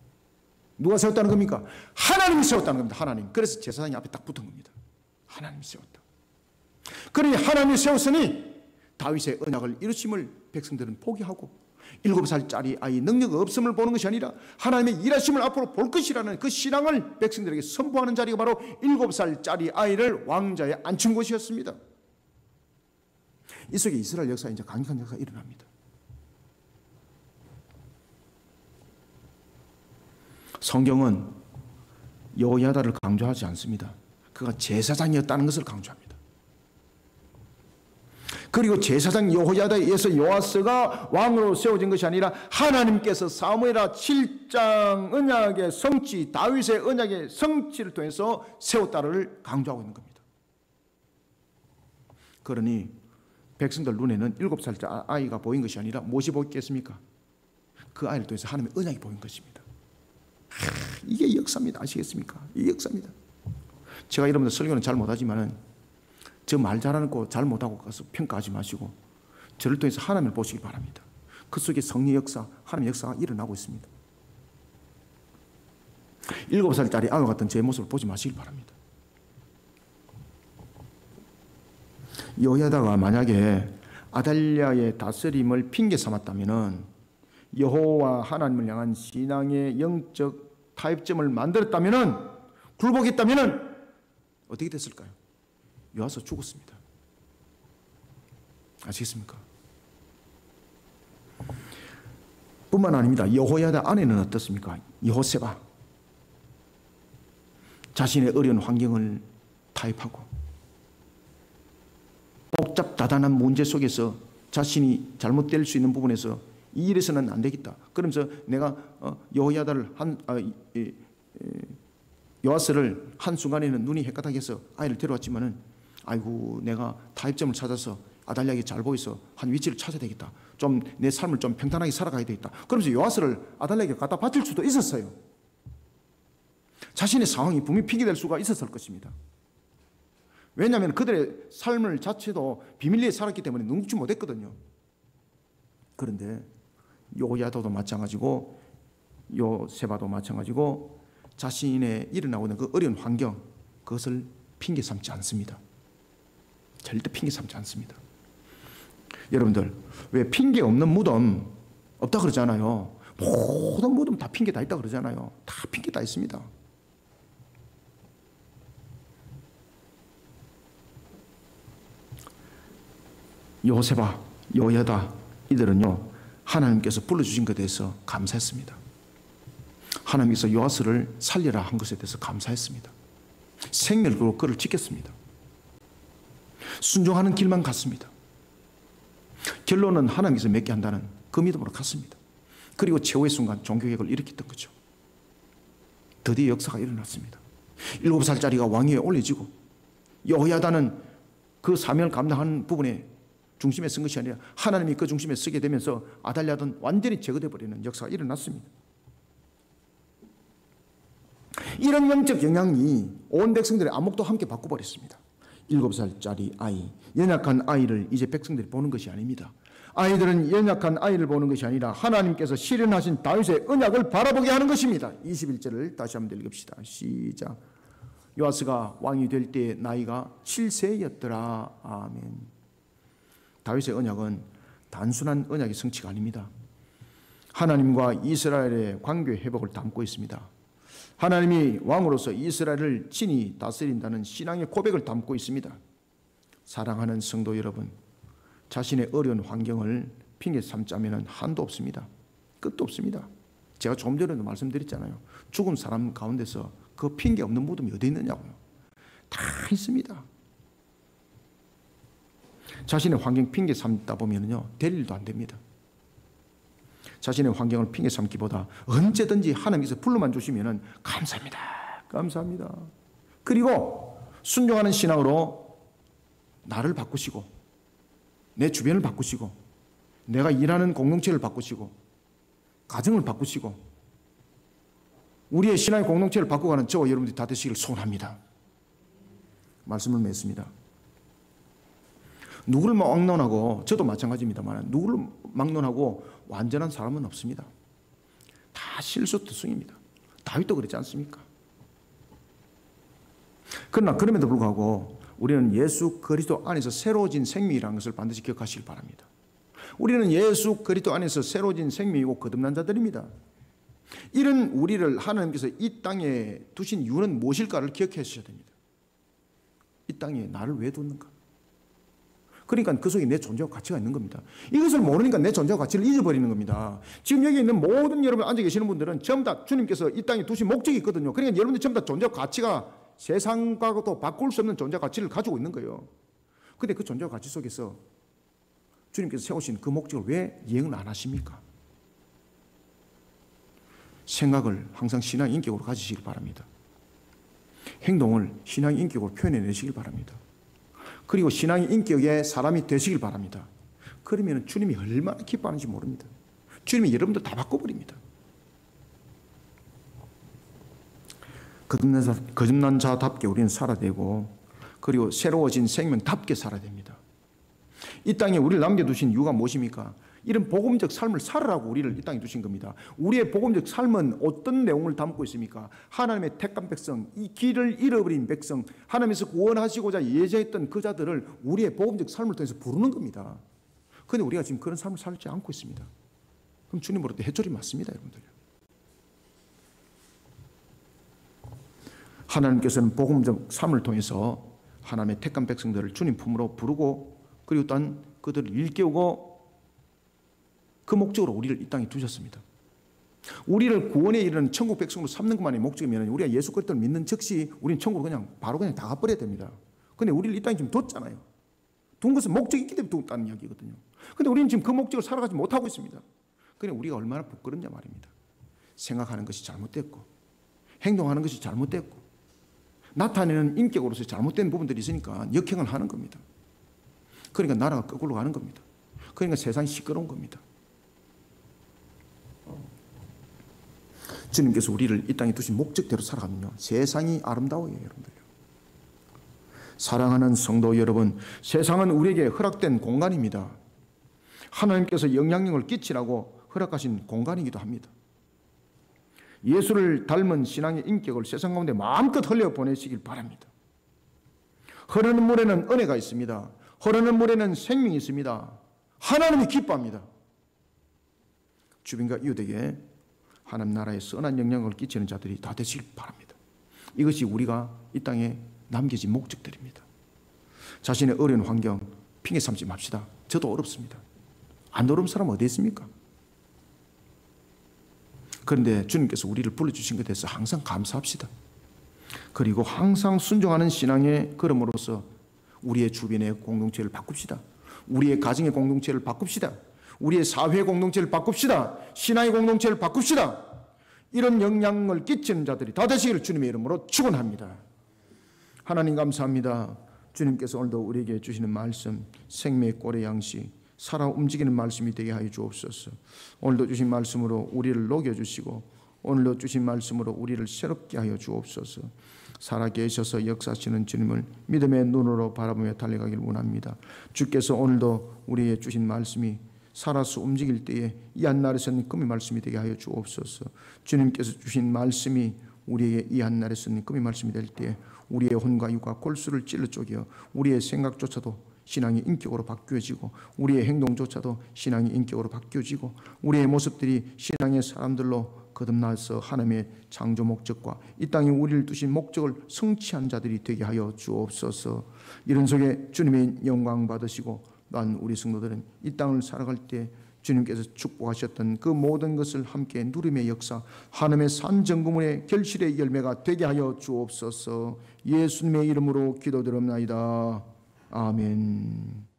누가 세웠다는 겁니까? 하나님이 세웠다는 겁니다. 하나님. 그래서 제사장이 앞에 딱 붙은 겁니다. 하나님이 세웠다. 그러니 하나님이 세웠으니 다윗의 언약을 이루심을 백성들은 포기하고 7살짜리 아이 능력 없음을 보는 것이 아니라 하나님의 일하심을 앞으로 볼 것이라는 그 신앙을 백성들에게 선포하는 자리가 바로 7살짜리 아이를 왕자에 앉힌 것이었습니다. 이 속에 이스라엘 역사에 이제 강력한 역사가 일어납니다. 성경은 여호야다를 강조하지 않습니다. 그가 제사장이었다는 것을 강조합니다. 그리고 제사장 여호야다에 의해서 요아스가 왕으로 세워진 것이 아니라 하나님께서 사무엘하 7장 언약의 성취, 다윗의 언약의 성취를 통해서 세웠다를 강조하고 있는 겁니다. 그러니 백성들 눈에는 7살짜리 아이가 보인 것이 아니라 무엇이 보였겠습니까? 그 아이를 통해서 하나님의 언약이 보인 것입니다. 이게 역사입니다. 아시겠습니까? 이게 역사입니다. 제가 여러분들 설교는 잘 못하지만은 저 말 잘하는 거 잘 못하고 가서 평가하지 마시고 저를 통해서 하나님을 보시기 바랍니다. 그 속에 성령 역사, 하나님의 역사가 일어나고 있습니다. 7살짜리 아이와 같은 제 모습을 보지 마시기 바랍니다. 여호야다가 만약에 아달랴의 다스림을 핑계 삼았다면은 여호와 하나님을 향한 신앙의 영적 타협점을 만들었다면은 굴복했다면은 어떻게 됐을까요? 요아스 죽었습니다. 아시겠습니까? 뿐만 아닙니다. 여호야다 아내는 어떻습니까? 여호세바. 자신의 어려운 환경을 타협하고 복잡다단한 문제 속에서 자신이 잘못될 수 있는 부분에서 이 일에서는 안 되겠다. 그러면서 내가 여호야다를 요아스를 한순간에는 눈이 헷가닥 해서 아이를 데려왔지만은 아이고 내가 타협점을 찾아서 아달랴에게 잘 보여서 한 위치를 찾아야 되겠다. 좀 내 삶을 좀 평탄하게 살아가야 되겠다. 그러면서 요아스를 아달랴에게 갖다 바칠 수도 있었어요. 자신의 상황이 분명히 핑계될 수가 있었을 것입니다. 왜냐하면 그들의 삶을 자체도 비밀리에 살았기 때문에 눅지 못했거든요. 그런데 여호야다도 마찬가지고 요세바도 마찬가지고 자신의 일어나고 있는 그 어려운 환경, 그것을 핑계 삼지 않습니다. 절대 핑계 삼지 않습니다. 여러분들, 왜 핑계 없는 무덤 없다 그러잖아요. 모든 무덤 다 핑계 다 있다 그러잖아요. 다 핑계 다 있습니다. 요세바, 여호야다 이들은요, 하나님께서 불러주신 것에 대해서 감사했습니다. 하나님께서 요아스를 살려라 한 것에 대해서 감사했습니다. 생명을 걸고 그를 지켰습니다. 순종하는 길만 갔습니다. 결론은 하나님께서 맺게 한다는 그 믿음으로 갔습니다. 그리고 최후의 순간 종교개혁을 일으켰던 거죠. 드디어 역사가 일어났습니다. 7살짜리가 왕위에 올려지고 여호야다는 그 사명을 감당하는 부분에 중심에 쓴 것이 아니라 하나님이 그 중심에 서게 되면서 아달랴는 완전히 제거되어 버리는 역사가 일어났습니다. 이런 영적 영향이 온 백성들의 안목도 함께 바꿔버렸습니다. 7살짜리 아이, 연약한 아이를 이제 백성들이 보는 것이 아닙니다. 아이들은 연약한 아이를 보는 것이 아니라 하나님께서 실현하신 다윗의 언약을 바라보게 하는 것입니다. 21절을 다시 한번 읽읍시다. 시작. 요아스가 왕이 될 때 나이가 7세였더라. 아멘. 다윗의 언약은 단순한 언약의 성취가 아닙니다. 하나님과 이스라엘의 관계 회복을 담고 있습니다. 하나님이 왕으로서 이스라엘을 친히 다스린다는 신앙의 고백을 담고 있습니다. 사랑하는 성도 여러분, 자신의 어려운 환경을 핑계 삼자면 한도 없습니다. 끝도 없습니다. 제가 조금 전에도 말씀드렸잖아요. 죽은 사람 가운데서 그 핑계 없는 무덤이 어디 있느냐고요. 다 있습니다. 자신의 환경 핑계 삼다 보면요, 될 일도 안 됩니다. 자신의 환경을 핑계 삼기보다 언제든지 하나님께서 불러만 주시면 감사합니다. 감사합니다. 그리고 순종하는 신앙으로 나를 바꾸시고 내 주변을 바꾸시고 내가 일하는 공동체를 바꾸시고 가정을 바꾸시고 우리의 신앙의 공동체를 바꾸가는 저와 여러분들이 다 되시기를 소원합니다. 말씀을 맺습니다. 누구를 막론하고, 저도 마찬가지입니다만 누구를 막론하고 완전한 사람은 없습니다. 다 실수투성입니다. 다윗도 그렇지 않습니까? 그러나 그럼에도 불구하고 우리는 예수 그리스도 안에서 새로워진 생명이라는 것을 반드시 기억하시길 바랍니다. 우리는 예수 그리스도 안에서 새로워진 생명이고 거듭난 자들입니다. 이런 우리를 하나님께서 이 땅에 두신 이유는 무엇일까를 기억해 주셔야 됩니다. 이 땅에 나를 왜 뒀는가? 그러니까 그 속에 내 존재와 가치가 있는 겁니다. 이것을 모르니까 내 존재와 가치를 잊어버리는 겁니다. 지금 여기 있는 모든 여러분 앉아 계시는 분들은 전부 다 주님께서 이 땅에 두신 목적이 있거든요. 그러니까 여러분들 전부 다 존재와 가치가 세상과도 바꿀 수 없는 존재와 가치를 가지고 있는 거예요. 그런데 그 존재와 가치 속에서 주님께서 세우신 그 목적을 왜 이행을 안 하십니까? 생각을 항상 신앙의 인격으로 가지시길 바랍니다. 행동을 신앙의 인격으로 표현해내시길 바랍니다. 그리고 신앙의 인격의 사람이 되시길 바랍니다. 그러면 주님이 얼마나 기뻐하는지 모릅니다. 주님이 여러분들 다 바꿔버립니다. 거듭난 자답게 우리는 살아야 되고, 그리고 새로워진 생명답게 살아야 됩니다. 이 땅에 우리를 남겨두신 이유가 무엇입니까? 이런 복음적 삶을 살으라고 우리를 이 땅에 두신 겁니다. 우리의 복음적 삶은 어떤 내용을 담고 있습니까? 하나님의 택한 백성, 이 길을 잃어버린 백성, 하나님께서 구원하시고자 예정했던 그 자들을 우리의 복음적 삶을 통해서 부르는 겁니다. 그런데 우리가 지금 그런 삶을 살지 않고 있습니다. 그럼 주님으로부터 해초리 맞습니다, 여러분들. 하나님께서는 복음적 삶을 통해서 하나님의 택한 백성들을 주님 품으로 부르고, 그리고 또한 그들을 일깨우고 그 목적으로 우리를 이 땅에 두셨습니다. 우리를 구원에 이르는 천국 백성으로 삼는 것만이 목적이면 우리가 예수 그리스도를 믿는 즉시 우리는 천국으로 그냥 바로 그냥 다 가버려야 됩니다. 그런데 우리를 이 땅에 지금 뒀잖아요. 둔 것은 목적이 있기 때문에 뒀다는 이야기거든요. 그런데 우리는 지금 그 목적을 살아가지 못하고 있습니다. 그런데 우리가 얼마나 부끄럽냐 말입니다. 생각하는 것이 잘못됐고 행동하는 것이 잘못됐고 나타내는 인격으로서 잘못된 부분들이 있으니까 역행을 하는 겁니다. 그러니까 나라가 거꾸로 가는 겁니다. 그러니까 세상이 시끄러운 겁니다. 주님께서 우리를 이 땅에 두신 목적대로 살아가면요, 세상이 아름다워요, 여러분들. 사랑하는 성도 여러분, 세상은 우리에게 허락된 공간입니다. 하나님께서 영향력을 끼치라고 허락하신 공간이기도 합니다. 예수를 닮은 신앙의 인격을 세상 가운데 마음껏 흘려보내시길 바랍니다. 흐르는 물에는 은혜가 있습니다. 흐르는 물에는 생명이 있습니다. 하나님이 기뻐합니다. 주변과 이웃에게 하나님 나라에 선한 영향을 끼치는 자들이 다 되시길 바랍니다. 이것이 우리가 이 땅에 남겨진 목적들입니다. 자신의 어려운 환경 핑계 삼지 맙시다. 저도 어렵습니다. 안 어려운 사람 어디 있습니까? 그런데 주님께서 우리를 불러주신 것에 대해서 항상 감사합시다. 그리고 항상 순종하는 신앙의 걸음으로써 우리의 주변의 공동체를 바꿉시다. 우리의 가정의 공동체를 바꿉시다. 우리의 사회 공동체를 바꿉시다. 신앙의 공동체를 바꿉시다. 이런 영향을 끼치는 자들이 다 되시기를 주님의 이름으로 축원합니다. 하나님 감사합니다. 주님께서 오늘도 우리에게 주시는 말씀, 생명의 꼴의 양식, 살아 움직이는 말씀이 되게 하여 주옵소서. 오늘도 주신 말씀으로 우리를 녹여주시고 오늘도 주신 말씀으로 우리를 새롭게 하여 주옵소서. 살아계셔서 역사하시는 주님을 믿음의 눈으로 바라보며 달려가길 원합니다. 주께서 오늘도 우리에게 주신 말씀이 살아서 움직일 때에 이 한날에서는 금의 말씀이 되게 하여 주옵소서. 주님께서 주신 말씀이 우리에게 이 한날에서는 금의 말씀이 될 때에 우리의 혼과 육과 골수를 찔러 쪼개어 우리의 생각조차도 신앙이 인격으로 바뀌어지고 우리의 행동조차도 신앙이 인격으로 바뀌어지고 우리의 모습들이 신앙의 사람들로 거듭나서 하나님의 창조 목적과 이 땅에 우리를 두신 목적을 성취한 자들이 되게 하여 주옵소서. 이런 속에 주님의 영광 받으시고 또한 우리 성도들은 이 땅을 살아갈 때 주님께서 축복하셨던 그 모든 것을 함께 누림의 역사, 하나님의 산정금의 결실의 열매가 되게 하여 주옵소서. 예수님의 이름으로 기도드립나이다. 아멘.